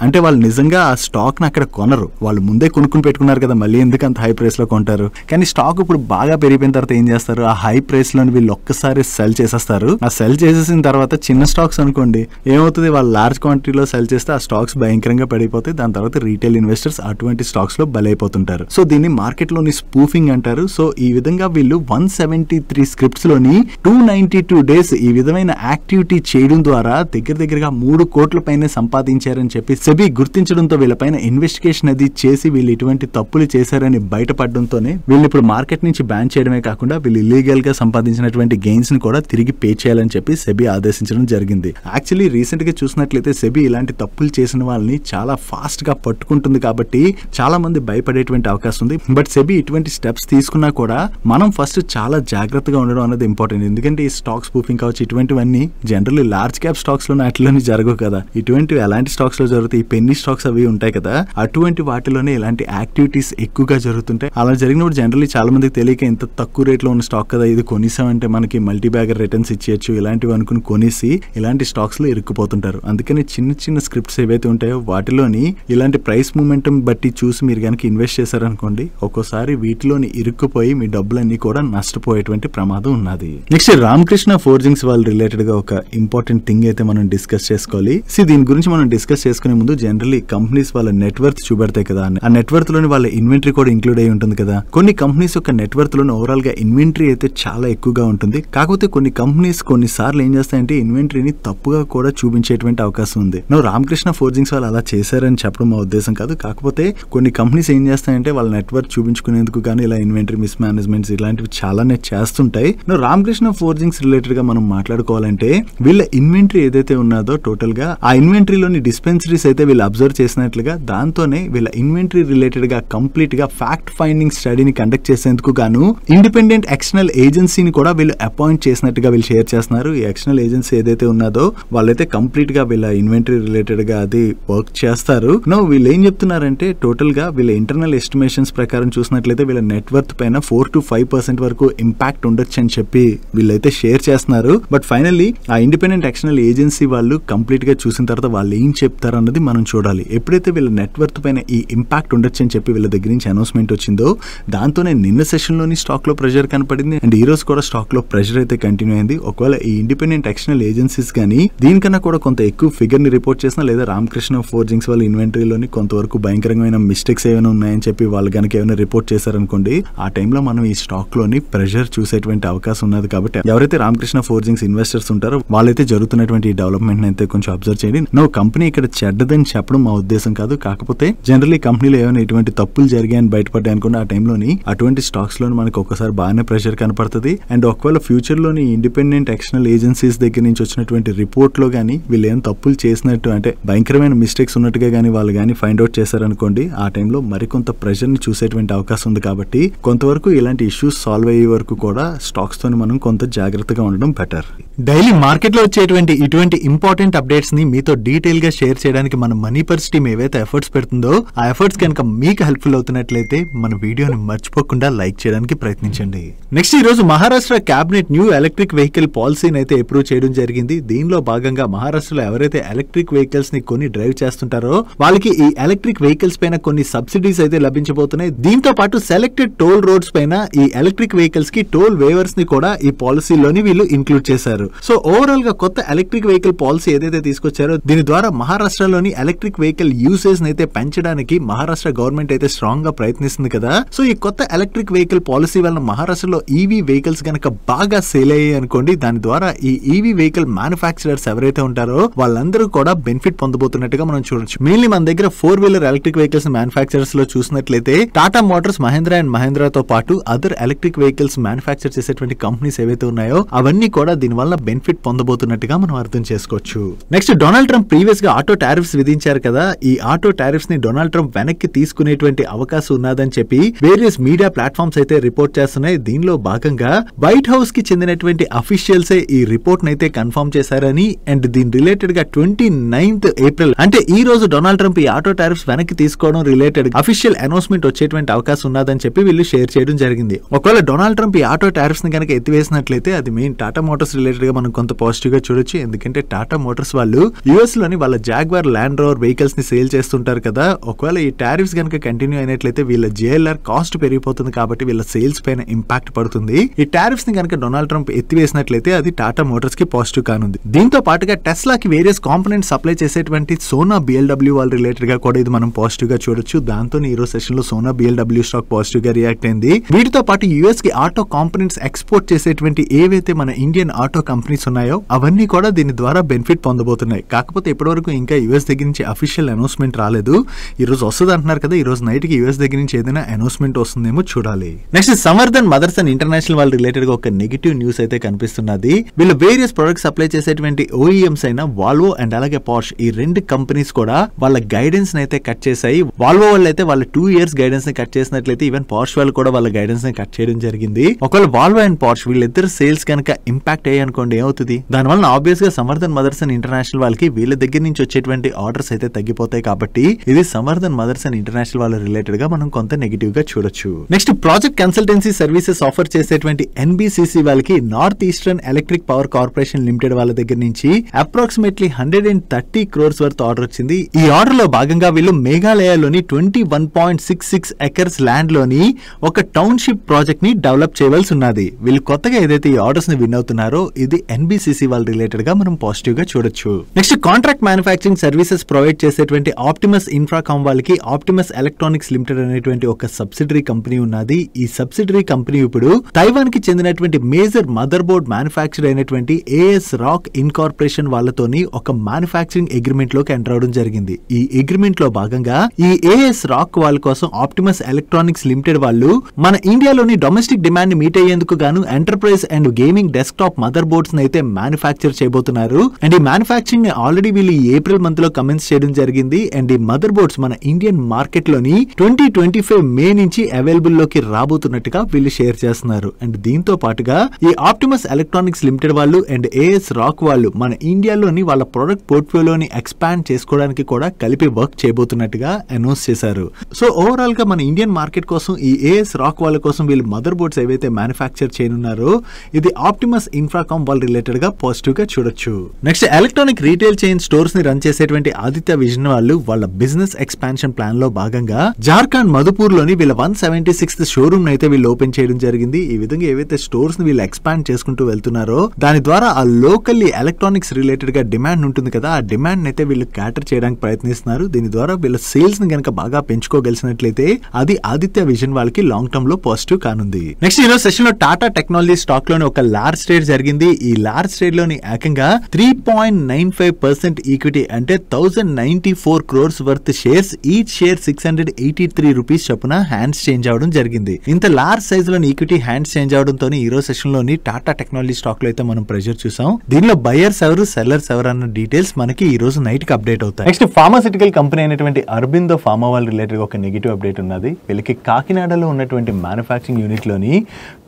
అంటే వాళ్ళు నిజంగా ఆ స్టాక్ ని అక్కడ కొనరు, వాళ్ళు ముందే కొనుక్కుని పెట్టుకున్నారు కదా, మళ్ళీ ఎందుకు అంత హై ప్రైస్ లో కొంటారు. కానీ స్టాక్ ఇప్పుడు బాగా పెరిగిపోయిన తర్వాత ఏం చేస్తారు, ఆ హై ప్రైస్ లో వీళ్ళు ఒక్కసారి సెల్ చేసేస్తారు. ఆ సెల్ చేసేసిన తర్వాత చిన్న స్టాక్స్ అనుకోండి ఏమవుతుంది, వాళ్ళు లార్జ్ క్వాంటిటీలో సెల్ చేస్తే ఆ స్టాక్స్ భయంకరంగా పడిపోతాయి. దాని తర్వాత రీటైల్ ఇన్వెస్టర్స్ అటువంటి స్టాక్స్ లో బలైపోతుంటారు. సో దీన్ని మార్కెట్ లోని స్పూఫింగ్ అంటారు. సో ఈ విధంగా వీళ్ళు 173 స్క్రిప్ట్స్ లోని 292 డేస్ ఈ విధమైన యాక్టివిటీ చేయడం ద్వారా దగ్గరగా 3 కోట్ల పైన సంపాదించారని చెప్పి సెబీ గుర్తించడంతో వీళ్ళపైన ఇన్వెస్టిగేషన్ అది చేసి వీళ్ళు ఇటువంటి తప్పులు చేశారని బయటపడడంతోనే వీళ్ళు ఇప్పుడు మార్కెట్ నుంచి బ్యాన్ చేయడమే కాకుండా వీళ్ళు ఇల్లీగల్ గా సంపాదించినటువంటి గెయిన్స్ ని కూడా తిరిగి పే చేయాలని చెప్పి సెబీ ఆదేశించడం జరిగింది. యాక్చువల్లీ రీసెంట్ గా చూసినట్లయితే సెబీ ఇలాంటి తప్పులు చేసిన వాళ్ళని చాలా ఫాస్ట్ గా పట్టుకుంటుంది కాబట్టి చాలా మంది భయపడేటువంటి అవకాశం ఉంది. బట్ సెబీ ఇటువంటి స్టెప్స్ తీసుకున్నా కూడా మనం ఫస్ట్ చాలా జాగ్రత్తగా ఉండడం అనేది ఇంపార్టెంట్. ఎందుకంటే ఈ స్టాక్ స్పూఫింగ్ కావచ్చు, ఇటువంటివన్నీ జనరల్లీ లార్జ్ క్యాప్ స్టాక్స్ లోనే అట్లనే జరగవు కదా. ఇటువంటివి ఎలాంటి స్టాక్స్ లో జరుగుతాయి, ఈ పెన్నీ స్టాక్స్ అవి ఉంటాయి కదా, అటువంటి వాటిలోనే ఇలాంటి యాక్టివిటీస్ ఎక్కువగా జరుగుతుంటాయి. అలా జరిగినప్పుడు జనరల్లీ చాలా మందికి తెలియక ఇంత తక్కువ రేట్ లో ఉన్న స్టాక్ కదా, ఇది కొనిసామంటే మనకి మల్టీ బ్యాగర్ రిటర్న్స్ ఇచ్చేయచ్చు, ఇలాంటివి అనుకుని కొనేసి ఇలాంటి స్టాక్స్ లో ఇరుక్కుపోతుంటారు. అందుకని చిన్న స్క్రిప్ట్స్ ఏవైతే ఉంటాయో వాటిలోని ఇలాంటి ప్రైస్ మూమెంటం బట్టి చూసి మీరు కనుక ఇన్వెస్ట్ చేశారనుకోండి, ఒక్కోసారి వీటిలోని ఇరుక్కుపోయి మీ డబ్బులన్నీ కూడా నష్టపోయేటువంటి ప్రమాదం ఉన్నది. నెక్స్ట్ రామకృష్ణ ఫోర్జింగ్స్ వాళ్ళు రిలేటెడ్ గా ఒక ఇంపార్టెంట్ థింగ్ అయితే మనం డిస్కస్ చేసుకోవాలి. దీని గురించి మనం డిస్కస్ చేసుకునే ముందు జనరల్లీ కంపెనీస్ వాళ్ళ నెట్వర్త్ చూపెడతాయి కదా, ఆ నెట్వర్త్ లోని వాళ్ళ ఇన్వెంటరీ కూడా ఇంక్లూడ్ అయి ఉంటుంది కదా. కొన్ని కంపెనీస్ యొక్క నెట్వర్త్ లోని ఓవరాల్ గా ఇన్వెంటరీ అయితే చాలా ఎక్కువగా ఉంటుంది. కాకపోతే కొన్ని కంపెనీస్ కొన్నిసార్లు ఏం చేస్తాయంటే ఇన్వెంటరీని తప్పుగా కూడా చూపించేటువంటి అవకాశం ఉంది. రామకృష్ణ ఫోర్జింగ్స్ వాళ్ళు అలా చేశారని చెప్పడం మా ఉద్దేశం కాదు. కాకపోతే కొన్ని కంపెనీస్ ఏం చేస్తాయంటే వాళ్ళ నెట్వర్క్ చూపించుకునేందుకు కానీ ఇలా ఇన్వెంటరీ మిస్ మేనేజ్మెంట్స్ ఇలాంటివి చాలానే చేస్తుంటాయి. రామకృష్ణ ఫోర్జింగ్స్ రిలేటెడ్ గా మనం మాట్లాడుకోవాలంటే వీళ్ళ ఇన్వెంటరీ ఏదైతే ఉన్నదో టోటల్ గా ఆ ఇన్వెంటరీలోని డిస్పెన్సరీస్ అయితే వీళ్ళు అబ్జర్వ్ చేసినట్లుగా దాంతోనే వీళ్ళ ఇన్వెంటరీ రిలేటెడ్ గా కంప్లీట్ గా ఫ్యాక్ట్ ఫైండింగ్ స్టడీని కండక్ట్ చేసేందుకు గాను ఇండిపెండెంట్ ఎక్స్టర్నల్ ఏజెన్సీని కూడా వీళ్ళు అపాయింట్ చేసినట్టుగా వీళ్ళు షేర్ చేస్తున్నారు. ఈ ఎక్స్టర్నల్ ఏజెన్సీ ఏదైతే ఉన్నదో వాళ్ళైతే కంప్లీట్ గా వీళ్ళ ఇన్వెంటరీ రిలేటెడ్ గా అది వర్క్ చేస్తారు. వీళ్ళు ఏం చెప్తున్నారంటే టోటల్ గా వీళ్ళ ఇంటర్నల్ ఎస్టిమేషన్స్ ప్రకారం చూసినట్లయితే వీళ్ళ నెట్వర్త్ పైన 4 to 5% వరకు ఇంపాక్ట్ ఉండొచ్చు అని చెప్పి వీళ్ళైతే షేర్ చేస్తున్నారు. బట్ ఫైనల్లీ ఆ ఇండిపెండెంట్ ఎక్స్టర్నల్ ఏజెన్సీ వాళ్ళు కంప్లీట్ గా చూసిన తర్వాత వాళ్ళు ఏం చెప్తారు అన్నది మనం చూడాలి. ఎప్పుడైతే వీళ్ళ నెట్వర్త్ పైన ఈ ఇంపాక్ట్ ఉండొచ్చు అని చెప్పి వీళ్ళ దగ్గర నుంచి అనౌన్స్మెంట్ వచ్చిందో దాంతోనే నిన్న సెషన్ లోని స్టాక్ లో ప్రెషర్ కనపడింది అండ్ ఈ రోజు కూడా స్టాక్ లో ప్రెషర్ అయితే కంటిన్యూ అయింది. ఒకవేళ ఈ ఇండిపెండెంట్ ఎక్స్టర్నల్ ఏజెన్సీస్ కానీ దీనికన్నా కూడా కొంత ఎక్కువ ఫిగర్ ని రిపోర్ట్ చేసినా లేదా రామకృష్ణ ఫోర్జింగ్స్ వాళ్ళ ఇన్వెంటరీలోని కొంతవరకు భయంకరమైన మిస్టేక్స్ ఏమైనా ఉన్నాయని చెప్పి వాళ్ళు కనుక ఏమైనా రిపోర్ట్ చేశారనుకోండి, ఆ టైంలో మనం ఈ స్టాక్ లోని ప్రెషర్ చూసేటువంటి అవకాశం ఉన్నది. కాబట్టి ఎవరైతే రామకృష్ణ ఫోర్జింగ్స్ ఇన్వెస్టర్స్ ఉంటారో వాళ్ళైతే జరుగుతున్నటువంటి డెవలప్మెంట్ అయితే కొంచెం అబ్జర్వ్ చేయండి. కంపెనీ ఇక్కడ చెడ్డదని చెప్పడం మా ఉద్దేశం కాదు. కాకపోతే జనరల్లీ కంపెనీలో ఏమైనా ఇటువంటి తప్పులు జరిగాయని బయటపడ్డాయి అనుకోండి, ఆ టైంలోని అటువంటి స్టాక్స్ లోని మనకి ఒకసారి బాగానే ప్రెషర్ కనపడుతుంది. అండ్ ఒకవేళ ఫ్యూచర్ లోని ఇండిపెండెంట్ ఎక్స్టర్నల్ ఏజెన్సీస్ దగ్గర నుంచి వచ్చినటువంటి రిపోర్ట్ లో గానీ వీళ్ళు ఏం తప్పులు చేసినట్టు అంటే భయంకరమైన మిస్టేక్స్ ఉన్నట్టుగా గానీ వాళ్ళు గానీ ఫైండ్ అవుట్ చేశారనుకోండి, ఆ టైంలో మరికొంత ప్రెషర్ ని చూసేటువంటి అవకాశం ఉంది. కాబట్టి కొంతవరకు ఇలాంటి ఇష్యూస్ సాల్వ్ అయ్యే వరకు కూడా స్టాక్స్ తోని మనం కొంత జాగ్రత్తగా ఉండడం బెటర్. డైలీ మార్కెట్ లో వచ్చేటువంటి ఇటువంటి ఇంపార్టెంట్ అప్డేట్స్ ని మీతో డీటెయిల్ గా షేర్ చేయడానికి మన మనీ పర్స్ టీమ్ ఏవైతే ఎఫర్ట్స్ పెడుతుందో ఆ ఎఫర్ట్స్ కనుక మీకు హెల్ప్ఫుల్ అవుతున్నట్లయితే మన వీడియోని మర్చిపోకుండా లైక్ చేయడానికి ప్రయత్నించండి. నెక్స్ట్ ఈ రోజు Maharashtra cabinet new electric vehicle పాలసీని అయితే అప్రూవ్ చేయడం జరిగింది. దీనిలో భాగంగా మహారాష్ట్రలో ఎవరైతే ఎలక్ట్రిక్ వెహికల్స్ ని కొని డ్రైవ్ చేస్తుంటారో వాళ్ళకి ఈ ఎలక్ట్రిక్ వెహికల్స్ పైన కొన్ని సబ్సిడీస్ అయితే లభించబోతున్నాయి. దీంతో పాటు సెలెక్టెడ్ టోల్ రోడ్స్ పైన ఈ ఎలక్ట్రిక్ వెహికల్స్ కి టోల్ వేవర్స్ ని కూడా ఈ పాలసీలోని వీళ్ళు ఇంక్లూడ్ చేశారు. సో ఓవరాల్ గా కొత్త ఎలక్ట్రిక్ వెహికల్ పాలసీ ఏదైతే తీసుకొచ్చారో దీని ద్వారా మహారాష్ట్రలోని ఎలక్ట్రిక్ వెహికల్ యూసేజ్ అయితే పెంచడానికి మహారాష్ట్ర గవర్నమెంట్ అయితే స్ట్రాంగ్ గా ప్రయత్నిస్తుంది కదా. సో ఈ కొత్త ఎలక్ట్రిక్ వెహికల్ పాలసీ వల్ల మహారాష్ట్రలో ఈవీ వెహికల్స్ కనుక బాగా సేల్ అయ్యాయి అనుకోండి, దాని ద్వారా ఈ ఈవీ వెహికల్ మ్యానుఫాక్చరర్స్ ఎవరైతే ఉంటారో వాళ్ళందరూ కూడా బెనిఫిట్ పొందబోతున్నట్టుగా మనం చూడొచ్చు. మెయిన్లీ మన దగ్గర 4-wheeler ఎలక్ట్రిక్ వెహికల్స్ మ్యానుఫాక్చరర్స్ లో చూసినట్లయితే టాటా మోటార్స్, మహేంద్ర అండ్ మహేంద్రతో పాటు అదర్ ఎలక్ట్రిక్ వెహికల్స్ మ్యానుఫాక్చర్ చేసేటువంటి కంపెనీస్ ఏవైతే ఉన్నాయో అవన్నీ కూడా దీని వల్ల బెనిఫిట్ పొందబోతున్నట్టుగా మనం అర్థం చేసుకోవచ్చు. నెక్స్ట్ డొనాల్డ్ ట్రంప్ ప్రీవియస్ గా ఆటో టారిఫ్స్ విధించారు కదా. ఈ ఆటో టారిఫ్స్ ని డొనాల్డ్ ట్రంప్ వెనక్కి తీసుకునేటువంటి అవకాశం ఉన్నదని చెప్పి వేరియస్ మీడియా ప్లాట్ఫామ్స్ అయితే రిపోర్ట్ చేస్తున్నాయి. దీనిలో భాగంగా వైట్ హౌస్ కి చెందినటువంటి అఫీషియల్స్ ఈ రిపోర్ట్ నైతే కన్ఫర్మ్ చేశారని అండ్ దీని రిలేటెడ్ గా 29th ఏప్రిల్ అంటే ఈ రోజు డొనాల్డ్ ట్రంప్ ఈ ఆటో టారిఫ్స్ వెనక్కి తీసుకోవడం రిలేటెడ్ అఫీషియల్ అనౌన్స్మెంట్ వచ్చేటువంటి అవకాశం ఉన్నదని చెప్పి వీళ్ళు షేర్ చేయడం జరిగింది. ఒకవేళ డొనాల్డ్ ట్రంప్ ఈ ఆటో టారిఫ్స్ ని కనుక ఎత్తివేసినట్లయితే అది మెయిన్ టాటా మోటార్స్ రిలేటెడ్ గా మనం కొంత పాజిటివ్ గా చూడొచ్చు. ఎందుకంటే టాటా మోటార్స్ వాళ్ళు యుఎస్ లోని వాళ్ళ జాగ్వార్ ల్యాండ్ రోవర్ వెహికల్స్ ని సేల్ చేస్తుంటారు కదా. ఒకవేళ ఈ టారిఫ్స్ కనుక కంటిన్యూ అయినట్లయితే వీళ్ళ జేఎల్ఆర్ కాస్ట్ పెరిగిపోతుంది కాబట్టి వీళ్ళ సేల్స్ పైన ఇంపాక్ట్ పడుతుంది. ఈ టారిఫ్స్ ని కనుక డొనాల్డ్ ట్రంప్ ఎత్తివేసినట్లయితే అది టాటా మోటార్స్ కి పాజిటివ్ కానుంది. దీంతో పాటుగా టెస్లా కి వేరియస్ కాంపోనెంట్స్ సప్లై చేసేటువంటి సోనా బిఎల్డబ్ల్యూ వాళ్ళ రిలేటెడ్ గా కూడా ఇది మనం పాజిటివ్ గా చూడొచ్చు. దాంతో ఈ రోజు సెషన్ లో సోనా బిఎల్డబ్ల్యూ స్టాక్ పాజిటివ్ గా రియాక్ట్ అయింది. వీటితో పాటు యుఎస్ కి ఆటో కాంపోనెంట్స్ ఎక్స్పోర్ట్ చేసేటువంటి ఏవైతే మన ఇండియన్ ఆటో కంపెనీస్ ఉన్నాయో అవన్నీ కూడా దీని ద్వారా బెనిఫిట్ పొందబోతున్నాయి. కాకపోతే ఇప్పటివరకు ఇంకా యుఎస్ దగ్గర నుంచి అఫీషియల్ అనౌన్స్మెంట్ రాలేదు. ఈ రోజు వస్తుంది అంటున్నారు కదా, ఈ రోజు నైట్ కి యుఎస్ దగ్గర నుంచి ఏదైనా అనౌన్స్మెంట్ వస్తుందేమో చూడాలి. నెక్స్ట్ సంవర్ధన్ మదర్సన్ ఇంటర్నేషనల్ వాళ్ళ రిలేటెడ్ గా ఒక నెగిటివ్ న్యూస్ అయితే కనిపిస్తున్నది. వీళ్ళు వేరియస్ ప్రొడక్ట్స్ సప్లై చేసేటువంటి ఓఈఎంస్ అయిన వాల్వో అండ్ అలాగే పార్ష్ ఈ రెండు కంపెనీస్ కూడా వాళ్ళ గైడెన్స్ అయితే కట్ చేశాయి. వాల్వో వాళ్ళు అయితే వాళ్ళ 2 years గైడెన్స్ ని కట్ చేసినట్లయితే ఈవెన్ పార్ష్ వాళ్ళు కూడా వాళ్ళ గైడెన్స్ ని కట్ చేయడం జరిగింది. ఒకవేళ వాల్వో అండ్ పార్ష్ వీళ్ళిద్దరు సేల్స్ కనుక ఇంపాక్ట్ అయ్యి అనుకోండి ఏమవుతుంది, దానివల్ల ఆబ్వియస్ గా సంవర్ధన్ మదర్సన్ ఇంటర్నేషనల్ వాళ్ళకి వీళ్ళ దగ్గర నుంచి వచ్చేటువంటి ఆర్డర్స్ అయితే తగ్గిపోతాయి. కాబట్టి ఇది సంవర్ధన్ మదర్సన్ ఇంటర్నేషనల్ వాళ్ళ రిలేటెడ్ గా మనం కొంత నెగిటివ్ గా చూడొచ్చు. Next project consultancy services offer చేసేటువంటి ఎన్బిసిసి వాళ్ళకి north eastern electric power corporation limited వాళ్ళ దగ్గర నుంచి అప్రాక్సిమేట్లీ 130 crores వర్త్ ఆర్డర్ వచ్చింది. ఈ ఆర్డర్ లో భాగంగా వీళ్ళు మేఘాలయలోని 21.66 acres ల్యాండ్ లోని ఒక టౌన్షిప్ ప్రాజెక్ట్ ని డెవలప్ చేయవలసి ఉన్నది. వీళ్ళు కొత్తగా ఏదైతే ఈ ఆర్డర్స్ ని విన్ అవుతున్నారో ఇది ఎన్బిసిసి వాళ్ళ రిలేటెడ్ గా మనం పాజిటివ్ గా చూడొచ్చు. Next contract manufacturing services provide చేసేటువంటి ఆప్టిమస్ ఇన్ఫ్రాకామ్ వాళ్ళకి ఆప్టిమస్ ఎలక్ట్రానిక్స్ లిమిటెడ్ అనేటువంటి ఒక సబ్సిడరీ కంపెనీ ఉన్నది. ఈ సబ్సిడరీ కంపెనీ ఇప్పుడు తైవాన్ కి చెందినటువంటి మేజర్ మదర్ బోర్డ్ మ్యానుఫ్యాక్చర్ అయినటువంటి ఏఎస్ రాక్ ఇన్కార్పొరేషన్ వాళ్ళతోని ఒక మ్యానుఫ్యాక్చరింగ్ అగ్రిమెంట్ లోకి ఎంటర్ అవడం జరిగింది. ఈ అగ్రిమెంట్ లో భాగంగా ఈ ఏఎస్ రాక్ వాళ్ళ కోసం ఆప్టిమస్ ఎలక్ట్రానిక్స్ లిమిటెడ్ వాళ్ళు మన ఇండియాలోని డొమెస్టిక్ డిమాండ్ ని మీట్ అయ్యేందుకు గాను enterprise and gaming desktop mother boards అయితే మ్యానుఫ్యాక్చర్ చేయబోతున్నారు. అండ్ ఈ మ్యానుఫ్యాక్చరింగ్ ఆల్రెడీ వీళ్ళు ఏప్రిల్ మంత్ లో కమెన్స్ చేయడం జరిగింది. అండ్ ఈ మదర్ బోర్డ్స్ మన ఇండియన్ మార్కెట్ లోని 2025 మే నుంచి అవైలబుల్ లోకి రాబోతున్నట్టుగా వీళ్ళు షేర్ చేస్తున్నారు. అండ్ దీంతో పాటుగా ఈ ఆప్టిమస్ ఎలక్ట్రానిక్స్ లిమిటెడ్ వాళ్ళు అండ్ ఏఎస్ రాక్ వాళ్ళు మన ఇండియాలోని వాళ్ళ ప్రొడక్ట్ పోర్ట్ఫోలియోని ఎక్స్పాండ్ చేసుకోవడానికి కూడా కలిపి వర్క్ చేయబోతున్నట్టుగా అనౌన్స్ చేశారు. సో ఓవరాల్ గా మన ఇండియన్ మార్కెట్ కోసం ఈ ఏఎస్ రాక్ వాళ్ళ కోసం వీళ్ళు మదర్ బోర్డ్స్ ఏవైతే మ్యానుఫ్యాక్చర్ చేయనున్నారో ఇది ఆప్టిమస్ ఇన్ఫ్రాకామ్ వాళ్ళ రిలేటెడ్ గా పాజిటివ్ గా చూడొచ్చు. Next electronic retail chain stores ని రన్ చేసేటువంటి ఆదిత్య విజన్ వాళ్ళు వాళ్ళ బిజినెస్ ఎక్స్పాన్షన్ ప్లాన్ లో భాగంగా జార్ఖండ్ మధుపూర్ లోని వీళ్ళ 176th షోరూమ్ అయితే వీళ్ళు ఓపెన్ చేయడం జరిగింది. ఈ విధంగా ఏవైతే స్టోర్స్ ని వీళ్ళు ఎక్స్పాండ్ చేసుకుంటూ వెళ్తున్నారో దాని ద్వారా ఆ లోకల్లీ ఎలక్ట్రానిక్స్ రిలేటెడ్ గా డిమాండ్ ఉంటుంది కదా, ఆ డిమాండ్ అయితే వీళ్ళు క్యాటర్ చేయడానికి ప్రయత్నిస్తున్నారు. దీని ద్వారా వీళ్ళ సేల్స్ ని కనుక బాగా పెంచుకోగలిసినట్లయితే అది ఆదిత్య విజన్ వాళ్ళకి లాంగ్ టర్మ్ లో పాజిటివ్ కానుంది. నెక్స్ట్ ఈ రోజు సెషన్ లో టాటా టెక్నాలజీ స్టాక్ లోని ఒక లార్జ్ ట్రేడ్ జరిగింది. ఈ లార్జ్ ట్రేడ్ లోని ఏకంగా 3.95% ఈక్విటీ అంటే 1094 crores worth shares each share 683 rupees చొప్పున హ్యాండ్స్ చేంజ్ అవడం జరిగింది. ఇంత లార్జ్ సైజ్ లోని ఈక్విటీ హ్యాండ్స్ చేంజ్ అవడంతో ఈ రోజు సెషన్ లోని టాటా టెక్నాలజీ స్టాక్ లో అయితే మనం ప్రెజర్ చూసాం. దీనిలో బయర్స్ ఎవరు సెల్లర్స్ ఎవరు అన్న డీటెయిల్స్ మనకి ఈ రోజు నైట్ కి అప్డేట్ అవుతాయి. నెక్స్ట్ ఫార్మాసిటికల్ కంపెనీ అయినటువంటి అరబిందో ఫార్మా వాళ్ళ రిలేటెడ్ ఒక నెగిటివ్ అప్డేట్ ఉన్నది. వీళ్ళకి కాకినాడలో ఉన్నటువంటి మ్యానుఫ్యాక్చరింగ్ యూనిట్ లోని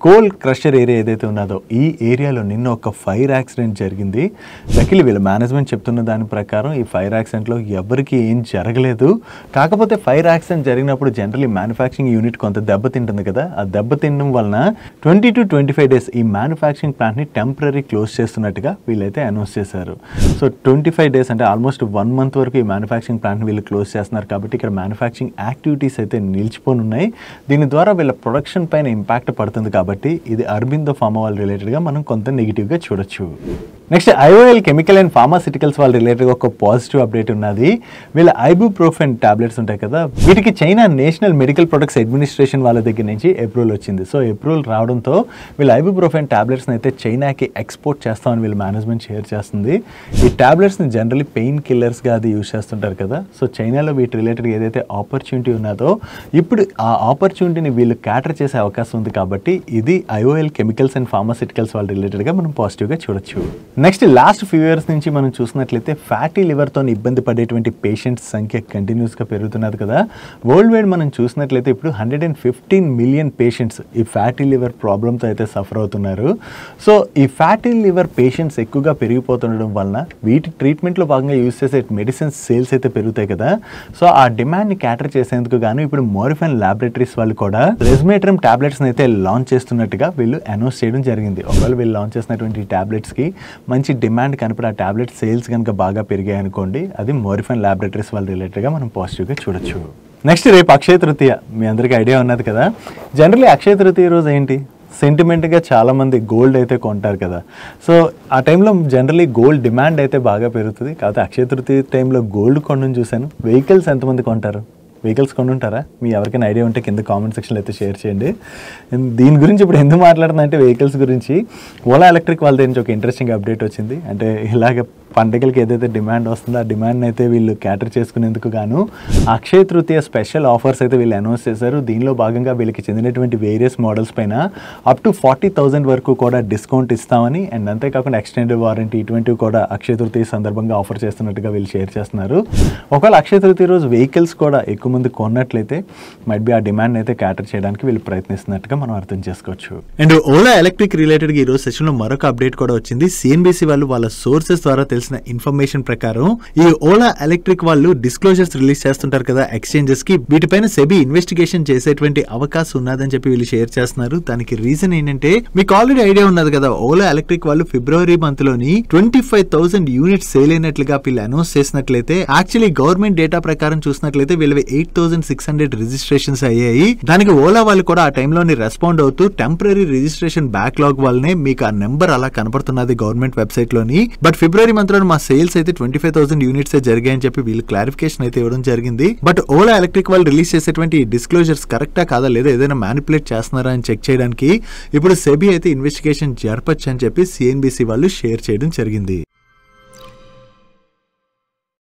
కోల్ క్రషర్ ఏరియా ఏదైతే ఉన్నదో ఈ ఏరియాలో నిన్న ఒక ఫైర్ యాక్సిడెంట్ జరిగింది. లక్కీలీ వీళ్ళ మేనేజ్మెంట్ చెప్తున్న దాని ప్రకారం ఈ ఫైర్ యాక్సిడెంట్ లో ఎవరికి ఏం జరగలేదు. కాకపోతే ఫైర్ యాక్సిడెంట్ జరిగినప్పుడు జనరల్లీ మ్యానుఫ్యాక్చరింగ్ యూనిట్ కొంత దెబ్బతింటుంది కదా, ఆ దెబ్బతినడం వలన 20 to 25 days ఈ మ్యానుఫ్యాక్చరింగ్ ప్లాంట్ ని టెంపరీ క్లోజ్ చేస్తున్నట్టుగా వీళ్ళైతే అనౌన్స్ చేశారు. సో 25 days అంటే ఆల్మోస్ట్ 1 month వరకు ఈ మ్యానుఫ్యాక్చరింగ్ ప్లాంట్ వీళ్ళు క్లోజ్ చేస్తున్నారు. కాబట్టి ఇక్కడ మ్యానుఫ్యాక్చరింగ్ యాక్టివిటీస్ అయితే నిలిచిపోయి ఉన్నాయి. దీని ద్వారా వీళ్ళ ప్రొడక్షన్ పైన ఇంపాక్ట్ పడుతుంది. కాబట్టి ఇది అరబిందో ఫార్మా వాళ్ళ రిలేటెడ్ గా మనం కొంత నెగిటివ్ గా చూడొచ్చు. Next IOL chemical and pharmaceuticals వాళ్ళ రిలేటెడ్ ఒక పాజిటివ్ అప్డేట్ ఉన్నది. వీళ్ళ ఐబుప్రోఫెన్ టాబ్లెట్స్ ఉంటాయి కదా, వీటికి China national medical products administration వాళ్ళ దగ్గర నుంచి అప్రూవల్ వచ్చింది. సో అప్రూవల్ రావడంతో వీళ్ళ ఐబుప్రోఫెన్ టాబ్లెట్స్ అయితే చైనాకి ఎక్స్పోర్ట్ చేస్తామని వీళ్ళ మేనేజ్మెంట్ షేర్ చేస్తుంది. ఈ టాబ్లెట్స్ ని జనరల్లీ పెయిన్ కిల్లర్స్ గా అది యూజ్ చేస్తుంటారు కదా. సో చైనాలో వీటి రిలేటెడ్ ఏదైతే ఆపర్చునిటీ ఉన్నదో ఇప్పుడు ఆ ఆపర్చునిటీని వీళ్ళు క్యాటర్ చేసే అవకాశం ఉంది. కాబట్టి ఇది ఐఓఎల్ కెమికల్స్ అండ్ ఫార్మాసిటికల్స్ వాళ్ళ రిలేటెడ్ గా మనం పాజిటివ్ గా చూడొచ్చు. నెక్స్ట్ లాస్ట్ ఫ్యూ ఇయర్స్ నుంచి మనం చూసినట్లయితే ఫ్యాటీ లివర్తో ఇబ్బంది పడేటువంటి పేషెంట్స్ సంఖ్య కంటిన్యూస్గా పెరుగుతున్నది కదా. వరల్డ్ వైడ్ మనం చూసినట్లయితే ఇప్పుడు 115 million పేషెంట్స్ ఈ ఫ్యాటీ లివర్ ప్రాబ్లమ్ ప్రాబ్లంతో అయితే సఫర్ అవుతున్నారు. సో ఈ ఫ్యాటీ లివర్ పేషెంట్స్ ఎక్కువగా పెరిగిపోతుండడం వలన వీటి ట్రీట్మెంట్లో భాగంగా యూజ్ చేసే మెడిసిన్స్ సేల్స్ అయితే పెరుగుతాయి కదా. సో ఆ డిమాండ్ని క్యాటర్ చేసేందుకు గాను ఇప్పుడు మోరిఫైన్ ల్యాబొరేటరీస్ వాళ్ళు కూడా రెస్మేట్రమ్ టాబ్లెట్స్ని అయితే లాంచ్ చేస్తున్నట్టుగా వీళ్ళు అనౌన్స్ చేయడం జరిగింది. ఒకవేళ వీళ్ళు లాంచ్ చేసినటువంటి టాబ్లెట్స్కి మంచి డిమాండ్ కనపడి ఆ టాబ్లెట్ సేల్స్ కనుక బాగా పెరిగాయి అనుకోండి, అది మోరిఫైన్ ల్యాబొరేటరీస్ వాళ్ళు రిలేటెడ్గా మనం పాజిటివ్గా చూడొచ్చు. నెక్స్ట్ రేపు అక్షయ తృతీయ, మీ అందరికీ ఐడియా ఉన్నది కదా. జనరల్లీ అక్షయ తృతీయ రోజు ఏంటి, సెంటిమెంట్గా చాలామంది గోల్డ్ అయితే కొంటారు కదా. సో ఆ టైంలో జనరల్లీ గోల్డ్ డిమాండ్ అయితే బాగా పెరుగుతుంది. కాకపోతే అక్షయ తృతీయ టైంలో గోల్డ్ కొనడం చూశాను. వెహికల్స్ ఎంతమంది కొంటారు, వెహికల్స్ కొనుంటారా? మీ ఎవరికైనా ఐడియా ఉంటే కింద కామెంట్ సెక్షన్లో అయితే షేర్ చేయండి. దీని గురించి ఇప్పుడు ఎందుకు మాట్లాడుతున్నా అంటే వెహికల్స్ గురించి ఓలా ఎలక్ట్రిక్ వాళ్ళ నుంచి ఒక ఇంట్రెస్టింగ్ అప్డేట్ వచ్చింది. అంటే ఇలాగ పండుగలకి ఏదైతే డిమాండ్ వస్తుందో ఆ డిమాండ్ని అయితే వీళ్ళు క్యాటర్ చేసుకునేందుకు గాను అక్షయ తృతీయ స్పెషల్ ఆఫర్స్ అయితే వీళ్ళు అనౌన్స్ చేశారు. దీనిలో భాగంగా వీళ్ళకి చెందినటువంటి వేరియస్ మోడల్స్ పైన అప్ టు 40,000 వరకు కూడా డిస్కౌంట్ ఇస్తామని, అండ్ అంతేకాకుండా ఎక్స్టెండెడ్ వారంటీ ఇటువంటివి కూడా అక్షయ తృతీయ సందర్భంగా ఆఫర్ చేస్తున్నట్టుగా వీళ్ళు షేర్ చేస్తున్నారు. ఒకవేళ అక్షయ తృతీయ రోజు వెహికల్స్ కూడా ఎక్కువ మంది కొన్నట్లయితే మైట్ బి ఆ డిమాండ్ అయితే క్యాటర్ చేయడానికి వీళ్ళు ప్రయత్నిస్తున్నట్టుగా మనం అర్థం చేసుకోవచ్చు. అండ్ ఓలా ఎలక్ట్రిక్ రిలేటెడ్గా ఈ రోజు సెషన్లో మరొక అప్డేట్ కూడా వచ్చింది. సిఎన్బిసి వాళ్ళు వాళ్ళ సోర్సెస్ ద్వారా తెలిసిన ఇన్ఫర్మేషన్ ప్రకారం ఈ ఓలా ఎలక్ట్రిక్ వాళ్ళు డిస్క్లోజర్స్ రిలీజ్ చేస్తుంటారు కదా ఎక్స్చేంజెస్ కి, వీటిపైన సెబీ ఇన్వెస్టిగేషన్ చేసేటువంటి అవకాశం ఉన్నదని చెప్పి వీళ్ళు షేర్ చేస్తున్నారు. దానికి రీజన్ ఏంటంటే మీకు ఆల్రెడీ ఐడియా ఉన్నది కదా, ఓలా ఎలక్ట్రిక్ వాళ్ళు ఫిబ్రవరి మంత్ లోని 25,000 యూనిట్స్ సేల్ అయినట్లుగా వీళ్ళు అనౌన్స్ చేసినట్లయితే యాక్చువల్లీ గవర్నమెంట్ డేటా ప్రకారం చూసినట్లయితే వీళ్ళవి 8,600 రిజిస్ట్రేషన్స్ అయ్యాయి. దానికి ఓలా వాళ్ళు కూడా ఆ టైంలోని రెస్పాండ్ అవుతూ టెంపరీ రిజిస్ట్రేషన్ బ్యాక్లాగ్ వల్లనే మీకు ఆ నెంబర్ అలా కనపడుతున్నది గవర్నమెంట్ వెబ్సైట్ లోని. బట్ ఫిబ్రవరి మంత్ లో మా సేల్స్ అయితే 25,000 యూనిట్స్ జరిగాయని చెప్పి వీళ్ళు క్లారిఫికేషన్ అయితే ఇవ్వడం జరిగింది. బట్ ఓలా ఎలక్ట్రిక్ వాళ్ళు రిలీజ్ చేసేటువంటి డిస్క్లోజర్స్ కరెక్టా కాదా లేదా ఏదైనా మ్యానిపులేట్ చేస్తున్నారా అని చెక్ చేయడానికి ఇప్పుడు సెబీ అయితే ఇన్వెస్టిగేషన్ జరపచ్చు అని చెప్పి సిఎన్బిసి వాళ్ళు షేర్ చేయడం జరిగింది.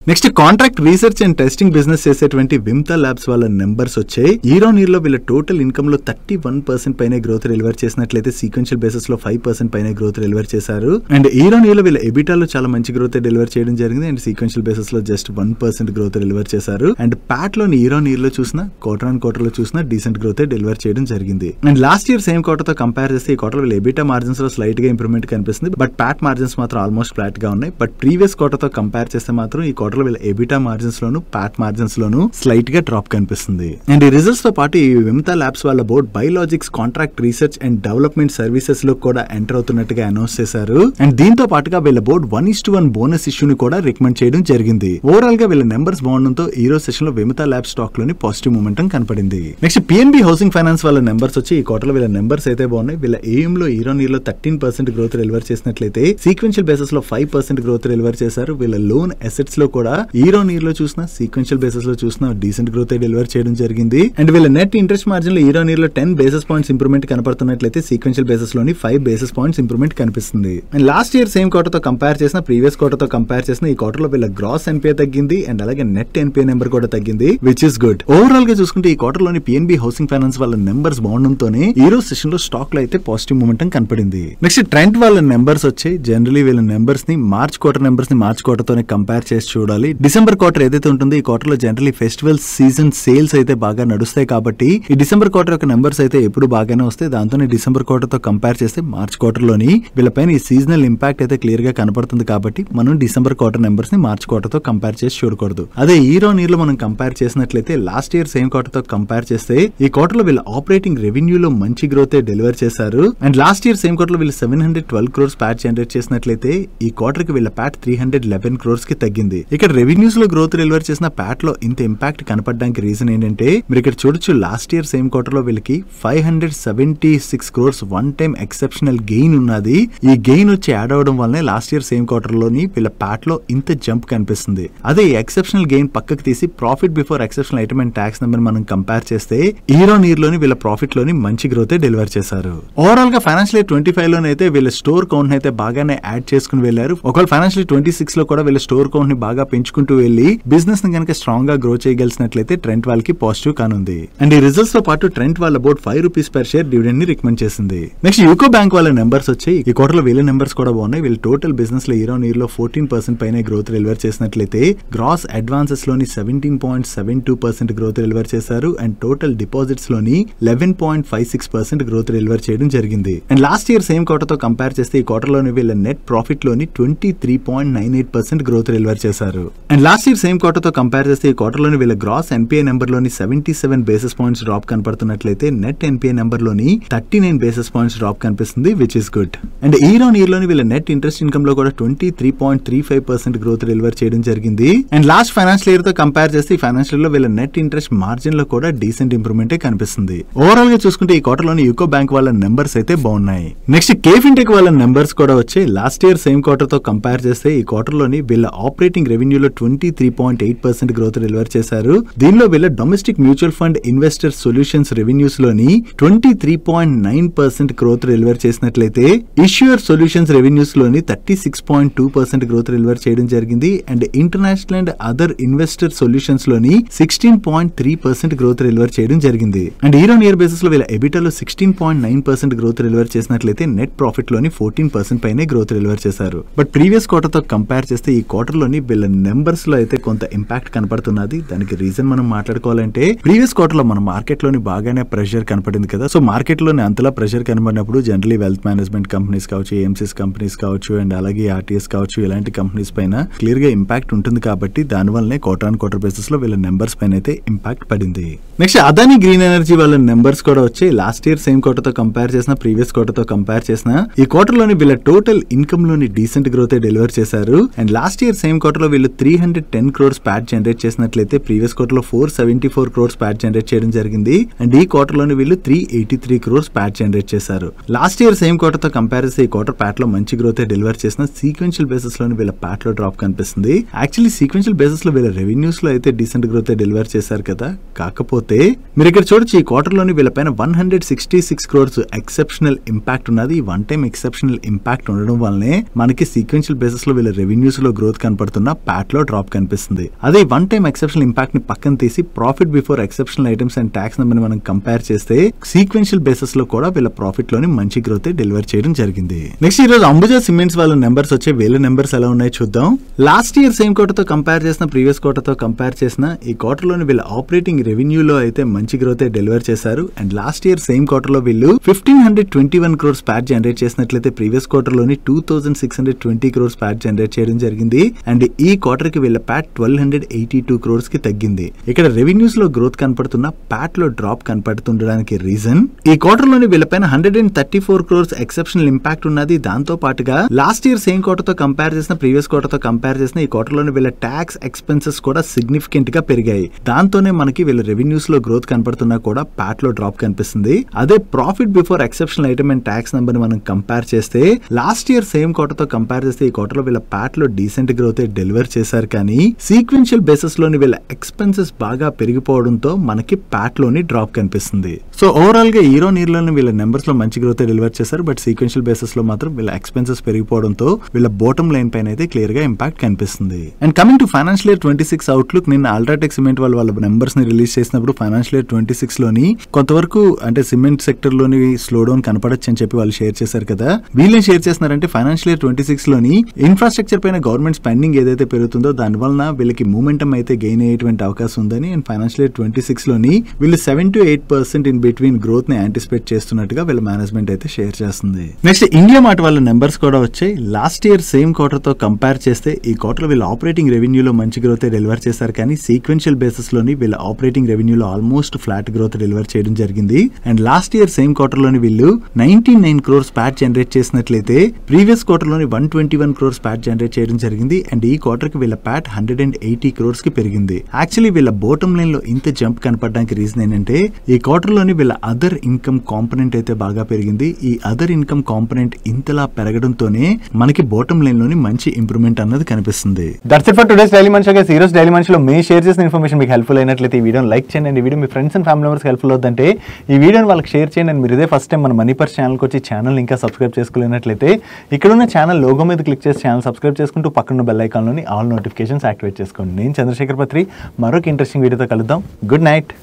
Next contract research and testing business చేసేటువంటి విమ్తా ల్యాబ్స్ వాళ్ళ నెంబర్స్ వచ్చాయి. ఇయర్ లో వీళ్ళ టోటల్ ఇన్కమ్ లో 31% పైన గ్రోత్ డెలివర్ చేసినట్లయితే సీక్వెన్షియల్ బేసిస్ లో 5% పైన గ్రోత్ డెలివర్ చేశారు. అండ్ ఇయర్ లో వీళ్ళ ఎబిటాలో చాలా మంచి గ్రోత్ డెలివర్ చేయడం జరిగింది. అండ్ సీక్వెన్షియల్ బేసిస్ లో జస్ట్ 1% గ్రోత్ డెలివర్ చేశారు. అండ్ ప్యాట్ లోని ఇయర్ లో చూసినా క్వార్టర్ ఆన్ క్వార్టర్ లో చూసినా డీసెంట్ గ్రోత్ డెలివర్ చేయడం జరిగింది. And last year same quarter తో కంపేర్ చేస్తే ఈ క్వార్టర్ వీళ్ళ ఎబిటా మార్జిన్స్ లో స్లైట్ గా ఇంప్రూవ్మెంట్ కనిపిస్తుంది. బట్ ప్యాట్ మార్జిన్స్ మాత్రం ఆల్మోస్ట్ ఫ్లాట్ గా ఉన్నాయి. బట్ ప్రీవియస్ క్వార్టర్ తో కంపేర్ చేస్తే మాత్రం ఈ క్వార్టర్ వీళ్ళ ఎబిటా మార్జిన్స్ లోను ప్యాట్ మార్జిన్స్ లోను స్లైట్ గా డ్రాప్ కనిపిస్తుంది. అండ్ ఈ రిజల్ట్స్ తో పాటు ఈ విమ్తా ల్యాబ్స్ వాళ్ళ board biologics contract research and development services లో కూడా ఎంటర్ అవుతున్నట్టుగా అనౌన్స్ చేశారు. అండ్ దీంతో పాటుగా వీళ్ళ బోర్డ్ 1:1 బోనస్ ఇష్యూని కూడా రికమెండ్ చేయడం జరిగింది. ఓవరాల్ గా వీళ్ళ నెంబర్స్ బాగుండడంతో ఈ రోజు సెషన్ లో విమ్తా ల్యాబ్ స్టాక్ లోని పాజిటివ్ మూమెంటం కనపడింది. నెక్స్ట్ పిఎన్బి హౌసింగ్ ఫైనాన్స్ వాళ్ళ నెంబర్స్ వచ్చి ఈ క్వార్టర్ వీళ్ళ నెంబర్స్ అయితే బాగున్నాయి. వీళ్ళ ఏఎం లో ఇయర్ 13% గ్రోత్ డెలివర్ చేసినట్లయితే సీక్వెన్షియల్ బేసిస్ లో 5% గ్రోత్ డెలివర్ చేశారు. వీళ్ళ లోన్ అసెట్స్ లో కూడా ఇయర్ లో చూసినా సీక్వెన్షియల్ బేసిస్ లో చూసినా డీసెంట్ గ్రోత్ డెలివర్ చేయడం జరిగింది. అండ్ వీళ్ళ నెట్ ఇంట్రెస్ట్ మార్జిన్ లో ఇయర్ లో 10 బేసిస్ పాయింట్స్ ఇంప్రూవ్మెంట్ కనపడుతున్నట్లయితే సీక్వెన్షియల్ బేసిస్ లోని 5 బేసిస్ పాయింట్స్ ఇంప్రూవ్మెంట్ కనిపిస్తుంది. And last year same quarter తో కంపేర్ చేసిన ప్రీవియస్ క్వార్టర్ తో కంపేర్ చేసిన ఈ క్వార్టర్ లో వీళ్ళ గ్రాస్ ఎన్పిఏ తగ్గింది. అండ్ అలాగే నెట్ ఎన్పిఏ నెంబర్ కూడా తగ్గింది, విచ్ ఇస్ గుడ్. ఓవరాల్ గా చూసుకుంటే ఈ క్వార్టర్ లోని పిఎన్బి హౌసింగ్ ఫైనాన్స్ వాళ్ళ నెంబర్స్ బాగుండడంతోనే ఈ రోజు సెషన్ లో స్టాక్ లో అయితే పాజిటివ్ మూమెంటం కనపడింది. నెక్స్ట్ ట్రెంట్ వాళ్ళ నెంబర్స్ వచ్చాయి. జనరలీ వీళ్ళ నెంబర్స్ ని మార్చ్ క్వార్టర్ నెంబర్స్ ని మార్చ్ క్వార్టర్ తోనే కంపేర్ చేసి చూడాలి. డిసెంబర్ క్వార్టర్ ఏదైతే ఉంటుందో ఈ క్వార్టర్ లో జనరలీ ఫెస్టివల్ సీజన్ సేల్స్ అయితే బాగా నడుస్తాయి కాబట్టి ఈ డిసెంబర్ క్వార్టర్ యొక్క నెంబర్స్ అయితే ఎప్పుడు బాగానే వస్తాయి. దాంతోనే డిసెంబర్ క్వార్టర్ తో కంపేర్ చేస్తే మార్చ్ క్వార్టర్ లోని వీళ్ళపైన ఈ సీజనల్ ఇంపాక్ట్ అయితే క్లియర్ గా కనపడుతుంది కాబట్టి మనం డిసెంబర్ క్వార్టర్ నెంబర్స్ ని మార్చ్ క్వార్టర్ తో కంపేర్ చేసి చూడకూడదు. అదే ఇయర్ లో మనం కంపేర్ చేసినట్లయితే లాస్ట్ ఇయర్ సేమ్ క్వార్టర్ తో కంపేర్ చేస్తే ఈ క్వార్టర్ లో వీళ్ళ ఆపరేటింగ్ రెవెన్యూ లో మంచి గ్రోత్ డెలివర్ చేశారు. And last year same quarter లో వీళ్ళు 712 crores ప్యాట్ జనరేట్ చేసినట్లయితే ఈ క్వార్టర్ కి వీళ్ళ ప్యాట్ 311 crores కి తగ్గింది. ఇక్కడ రెవెన్యూస్ లో గ్రోత్ డెలివర్ చేసిన ప్యాట్ లో ఇంత ఇంపాక్ట్ కనపడడానికి రీజన్ ఏంటంటే మీరు ఇక్కడ చూడొచ్చు లాస్ట్ ఇయర్ సేమ్ క్వార్టర్ లో వీళ్ళకి 576 crores one time exceptional gain ఉన్నది. ఈ గెయిన్ వచ్చి యాడ్ అవడం వల్లనే లాస్ట్ ఇయర్ సేమ్ క్వార్టర్ లోని వీళ్ళ ప్యాట్ లో ఇంత జంప్ కనిపిస్తుంది. అదే ఎక్సెప్షనల్ గెయిన్ పక్కకు తీసి profit before exceptional item and tax number మనం కంపేర్ చేస్తే ఇయర్ లోని వీళ్ళ ప్రాఫిట్ లోని మంచి గ్రోత్ డెలివర్ చేశారు. ఓవరాల్ గా ఫైనాన్షియల్ ఇయర్ 25 లోనైతే వీళ్ళ స్టోర్ కౌంట్ అయితే బాగానే యాడ్ చేసుకుని వెళ్లారు. ఒకవేళ ఫైనాన్షియల్ 26 లో కూడా వీళ్ళ స్టోర్ కౌంట్ ని బాగా పెంచుకుంటూ వెళ్లి బిజినెస్ ని కనుక స్ట్రాంగ్ గా గ్రో చేయగలిసినట్లయితే ట్రెంట్ వాళ్ళకి పాజిటివ్ కానుంది. అండ్ ఈ రిజల్ట్స్ తో పాటు ట్రెంట్ వాళ్ళ బోర్డ్ ₹5 per share డివిడెండ్ ని రికమెండ్ చేసింది. నెక్స్ట్ యూకో బ్యాంక్ వాళ్ళ నెంబర్స్ వచ్చాయి. ఈ క్వార్టర్ లో వీళ్ళ నెంబర్స్ కూడా బాగున్నాయి. వీళ్ళు టోటల్ బిజినెస్ లో ఇయర్ ఆన్ ఇయర్ లో 14% పైన గ్రోత్ డెలివర్ చేసినట్లయితే గ్రాస్ అడ్వాన్సెస్ లోని 17.72% గ్రోత్ డెలివర్ చేశారు. అండ్ టోటల్ డిపాజిట్స్ లోని 11.56% గ్రోత్ డెలివర్ చేయడం జరిగింది. And last year same quarter తో కంపేర్ చేస్తే ఈ క్వార్టర్ లోని వీళ్ళ నెట్ ప్రాఫిట్ లోని 23.98% గ్రోత్ డెలివర్ చేశారు. And last year same quarter తో కంపేర్ చేస్తే ఈ క్వార్టర్ లోని వీళ్ళ గ్రాస్ ఎన్పిఐ నెంబర్ లోని 77 basis points డ్రాప్ కనపడుతున్నట్లయితే నెట్ ఎన్పిఐ నెంబర్ లోని 39 basis points డ్రాప్ కనిపిస్తుంది, which is good. And year on year లోని వీళ్ళ నెట్ ఇంట్రెస్ట్ ఇన్కమ్ లో కూడా 23.35% గ్రోత్ డెలివర్ చేయడం జరిగింది. అండ్ లాస్ట్ ఫైనాన్షియల్ ఇయర్ తో కంపేర్ చేస్తే ఈ ఫైనాన్షియల్ లో వీళ్ళ నెట్ ఇంట్రెస్ట్ మార్జిన్ లో కూడా డీసెంట్ ఇంప్రూవ్మెంట్ కనిపిస్తుంది. ఓవరాల్ గా చూసుకుంటే ఈ క్వార్టర్ లోని యూకో బ్యాంక్ వాళ్ళ నెంబర్స్ అయితే బాగున్నాయి. నెక్స్ట్ కేఫిన్టెక్ వాళ్ళ నెంబర్స్ కూడా వచ్చాయి. లాస్ట్ ఇయర్ సేమ్ క్వార్టర్ తో కంపేర్ చేస్తే ఈ క్వార్టర్ లోని వీళ్ళ ఆపరేటింగ్ రెవెన్యూలో 23.8% గ్రోత్ డెలివర్ చేశారు. దీనిలో వీళ్ళ domestic mutual fund investor solutions revenues లోని 23.9% గ్రోత్ డెలివర్ చేసినట్లయితే ఇష్యూర్ సొల్యూషన్స్ రెవెన్యూస్ లోని 36.2% గ్రోత్ డెలివర్ చేయడం జరిగింది. And international and other investor solutions లోని 16.3% గ్రోత్ డెలివర్ చేయడం జరిగింది. And year on year basis లో వీళ్ళ ఎబిటాలో 16.9% గ్రోత్ డెలివర్ చేసినట్లయితే నెట్ ప్రాఫిట్ లోని 14% పైనే గ్రోత్ డెలివర్ చేశారు. బట్ ప్రీవియస్ క్వార్టర్ తో కంపేర్ చేస్తే ఈ క్వార్టర్ లోని వీళ్ళ నెంబర్స్ లో అయితే కొంత ఇంపాక్ట్ కనపడుతున్నది. దానికి రీజన్ మనం మాట్లాడుకోవాలంటే ప్రీవియస్ క్వార్టర్ లో మన మార్కెట్ లోని బాగానే ప్రెషర్ కనపడింది కదా. సో మార్కెట్ లోని అంతలా ప్రెషర్ కనబడినప్పుడు జనరలీ వెల్త్ మేనేజ్మెంట్ కంపెనీస్ కావచ్చు, ఏఎంసీస్ కంపెనీస్ కావచ్చు, అండ్ అలాగే ఆర్టీఎస్ కావచ్చు, ఇలాంటి కంపెనీస్ పైన క్లియర్ గా ఇంపాక్ట్ ఉంటుంది. కాబట్టి దాని వల్లనే క్వార్టర్ ఆన్ క్వార్టర్ బేసిస్ లో వీళ్ళ నెంబర్స్ పైన అయితే ఇంపాక్ట్ పడింది. నెక్స్ట్ అదాని గ్రీన్ ఎనర్జీ వాళ్ళ నెంబర్స్ కూడా వచ్చాయి. లాస్ట్ ఇయర్ సేమ్ క్వార్టర్ తో కంపేర్ చేసిన, ప్రీవియస్ క్వార్టర్ తో కంపేర్ చేసిన ఈ క్వార్టర్ లోని వీళ్ళ టోటల్ ఇన్కమ్ లోని డీసెంట్ గ్రోత్ డెలివర్ చేశారు. And last year same quarter లో వీళ్ళు 310 crores ప్యాట్ జనరేట్ చేసినట్లయితే ప్రీవియస్ క్వార్టర్ లో 474 crores ప్యాట్ జనరేట్ చేయడం జరిగింది. అండ్ ఈ క్వార్టర్ లోని వీళ్ళు 383 crores ప్యాట్ జనరేట్ చేశారు. లాస్ట్ ఇయర్ సేమ్ క్వార్టర్ తో కంపేర్ చేస్తే ఈ క్వార్టర్ ప్యాట్ లో మంచి గ్రోత్ డెలివర్ చేసిన, సీక్వెన్షియల్ బేసిస్ లోని వీళ్ళ ప్యాట్ లో డ్రాప్ కనిపిస్తుంది. యాక్చువల్లీ సీక్వెన్షియల్ బేసిస్ లో వీళ్ళ రెవెన్యూస్ లో అయితే డీసెంట్ గ్రోత్ డెలివర్ చేశారు కదా. కాకపోతే మీరు ఇక్కడ చూడొచ్చు ఈ క్వార్టర్ లోని వీళ్ళ పైన 166 crores ఎక్సెప్షనల్ ఇంపాక్ట్ ఉన్నది. ఈ వన్ టైం ఎక్సెప్షనల్ ఇంపాక్ట్ ఉండడం వల్లనే మనకి సీక్వెన్షియల్ బేసిస్ లో వీళ్ళ రెవెన్యూస్ లో గ్రోత్ కనపడుతున్న, ప్యాట్ లో డ్రాప్ కనిపిస్తుంది. అదే వన్ టైం ఎక్సెప్షనల్ ఇంపాక్ట్ ని పక్కన తీసి profit before exceptional items and tax number ని మనం కంపేర్ చేస్తే సీక్వెన్షియల్ బేసిస్ లో కూడా వీళ్ళ ప్రాఫిట్ లోని మంచి గ్రోత్ డెలివర్ చేయడం జరిగింది. నెక్స్ట్ ఈ రోజు అంబుజా సిమెంట్స్ వాళ్ళ నెంబర్స్ వచ్చే, వీళ్ళ నెంబర్స్ ఎలా ఉన్నాయో చూద్దాం. లాస్ట్ ఇయర్ సేమ్ క్వార్టర్ తో కంపేర్ చేసిన, ప్రీవియస్ క్వార్టర్ తో కంపేర్ చేసిన ఈ క్వార్టర్ లోని వీళ్ళ ఆపరేటింగ్ రెవెన్యూలో అయితే మంచి గ్రోత్ డెలివర్ చేశారు. And last year same quarter లో వీళ్ళు 1521 crores ప్యాట్ జనరేట్ చేసినట్లయితే ప్రీవియస్ క్వార్టర్ లోని 2620 crores ప్యాట్ జనరేట్ చేయడం జరిగింది. అండ్ ఈ క్వార్టర్ కి వీళ్ళ ప్యాట్ 1282 crores కి తగ్గింది. ఇక్కడ రెవెన్యూస్ లో గ్రోత్ కనపడుతున్న, ప్యాట్ లో డ్రాప్ కనపడుతుండడానికి రీజన్ ఈ క్వార్టర్ లోని వీళ్ళ పైన 134 crores ఎక్సెప్షనల్ ఇంపాక్ట్ ఉన్నది. దాంతో పాటుగా లాస్ట్ ఇయర్ సేమ్ క్వార్టర్ తో కంపేర్ చేసిన, ప్రీవియస్ క్వార్టర్ తో కంపేర్ చేసిన ఈ క్వార్టర్ లోని వీళ్ళ ట్యాక్స్ ఎక్స్పెన్సెస్ కూడా సిగ్నిఫికెంట్ గా పెరిగాయి. దాంతోనే మనకి వీళ్ళ రెవెన్యూస్ లో గ్రోత్ కనపడుతున్నా కూడా ప్యాట్ లో డ్రాప్ కనిపిస్తుంది. అదే profit before exceptional item and tax number ని మనం కంపేర్ చేస్తే లాస్ట్ ఇయర్ సేమ్ క్వార్టర్ తో కంపేర్ చేస్తే ఈ క్వార్టర్ లో వీళ్ళ ప్యాట్ లో డీసెంట్ గ్రోత్ డెలివర్ చేశారు. కానీ సీక్వెన్షియల్ బేసిస్ లోని వీళ్ళ ఎక్స్పెన్సెస్ బాగా పెరిగిపోవడంతో మనకి ప్యాట్ లోని డ్రాప్ కనిపిస్తుంది. సో ఓవరాల్ గా ఇయర్ ఆన్ ఇయర్ లోని వీళ్ళ నెంబర్స్ లో మంచి గ్రోత్ డెలివర్ చేశారు. బట్ సీక్వెన్షియల్ బేసిస్ లో మాత్రం వీళ్ళ ఎక్స్పెన్సెస్ పెరిగిపోవడంతో వీళ్ళ బాటమ్ లైన్ పైన అయితే క్లియర్ గా ఇంపాక్ట్ కనిపిస్తుంది. And coming to financial year 26 outlook, నిన్న అల్ట్రాటెక్ సిమెంట్ వాళ్ళ నెంబర్స్ ని రిలీజ్ చేసినప్పుడు ఫైనాన్షియల్ ఇయర్ 26 లోని కొంతవరకు అంటే సిమెంట్ సెక్టర్ లోని స్లో డౌన్ కనపడచ్చు అని చెప్పి వాళ్ళు షేర్ చేశారు కదా. వీళ్ళని షేర్ చేస్తున్నారంటే ఫైనాన్షియల్ ఇయర్ 26 లోని ఇన్ఫ్రాస్ట్రక్చర్ పైన గవర్నమెంట్ స్పెండింగ్ ఏదైతే పెరుగుతుందో దాని వలన వీళ్ళకి మూమెంటం అయితే గెయిన్ అయ్యేటువంటి అవకాశం ఉందని, అండ్ ఫైనాన్షియల్ ఇయర్ 26 లోని వీళ్ళు 7 to 8% ఇన్ బిట్వీన్ గ్రోత్ ని యాంటిసిపేట్ చేస్తున్నట్టుగా వీళ్ళ మేనేజ్మెంట్ అయితే షేర్ చేస్తుంది. నెక్స్ట్ ఇండియా మార్ట్ వాళ్ళ నెంబర్స్ కూడా వచ్చాయి. లాస్ట్ ఇయర్ సేమ్ క్వార్టర్ తో కంపేర్ చేస్తే ఈ క్వార్టర్ వీళ్ళ ఆపరేటింగ్ రెవెన్యూలో మంచి గ్రోత్ డెలివర్ చేశారు. కానీ సీక్వెన్షియల్ బేసిస్ లోని వీళ్ళ ఆపరేటింగ్ రెవెన్యూలో ఆల్మోస్ట్ ఫ్లాట్ గ్రోత్ డెలివర్ చేయడం జరిగింది. And last year same quarter లోని వీళ్ళు 99 crores ప్యాట్ జనరేట్ చేసినట్లయితే ప్రీవియస్ క్వార్టర్ లోని 121 crores ప్యాట్ జనరేట్ చేయడం జరిగింది. అండ్ ఈ క్వార్టర్ కి వీళ్ళ ప్యాట్ 180 crores కి పెరిగింది. యాక్చువల్లీ వీళ్ళ బాటమ్ లైన్ లో ఇంత జంప్ కనపడడానికి రీజన్ ఏంటంటే ఈ క్వార్టర్ లోని వీళ్ళ అదర్ ఇన్కమ్ కాంపోనెంట్ అయితే బాగా పెరిగింది. ఈ అదర్ ఇన్కమ్ కాంపోనెంట్ ఇంతలా పెరగడంతోనే మనకి బాటమ్ లైన్ లోని మంచి ఇంప్రూవ్మెంట్ అన్నది కనిపిస్తుంది. That's it for today's daily మనిషి. ఈ రోజు డైలీ మనిషిలో మేము షేర్ చేసిన ఇన్ఫర్మేషన్ మీకు హెల్ప్ఫుల్ అయినట్లయితే ఈ వీడియోని లైక్ చేయండి. అండ్ ఈ video me friends and family members helpful అవుతుందంటే ఈ వీడియోని వాళ్ళకి షేర్ చేయండి. అండ్ మీరు ఇదే ఫస్ట్ టైం మన మనీ పర్స్ ఛానల్కి వచ్చి ఛానల్ ఇంకా సబ్స్క్రైబ్ చేసుకోలేనట్లయితే ఇక్కడ ఉన్న ఛానల్ లోగో మీద క్లిక్ చేసి ఛానల్ సబ్స్క్రైబ్ చేసుకుంటూ పక్కన బెల్ ఐకాన్లోని ఆల్ నోటిఫికేషన్స్ యాక్టివేట్ చేసుకోండి. నేను చంద్రశేఖర్ పత్రి, మరొక ఇంట్రెస్టింగ్ వీడియోతో కలుద్దాం. Good night.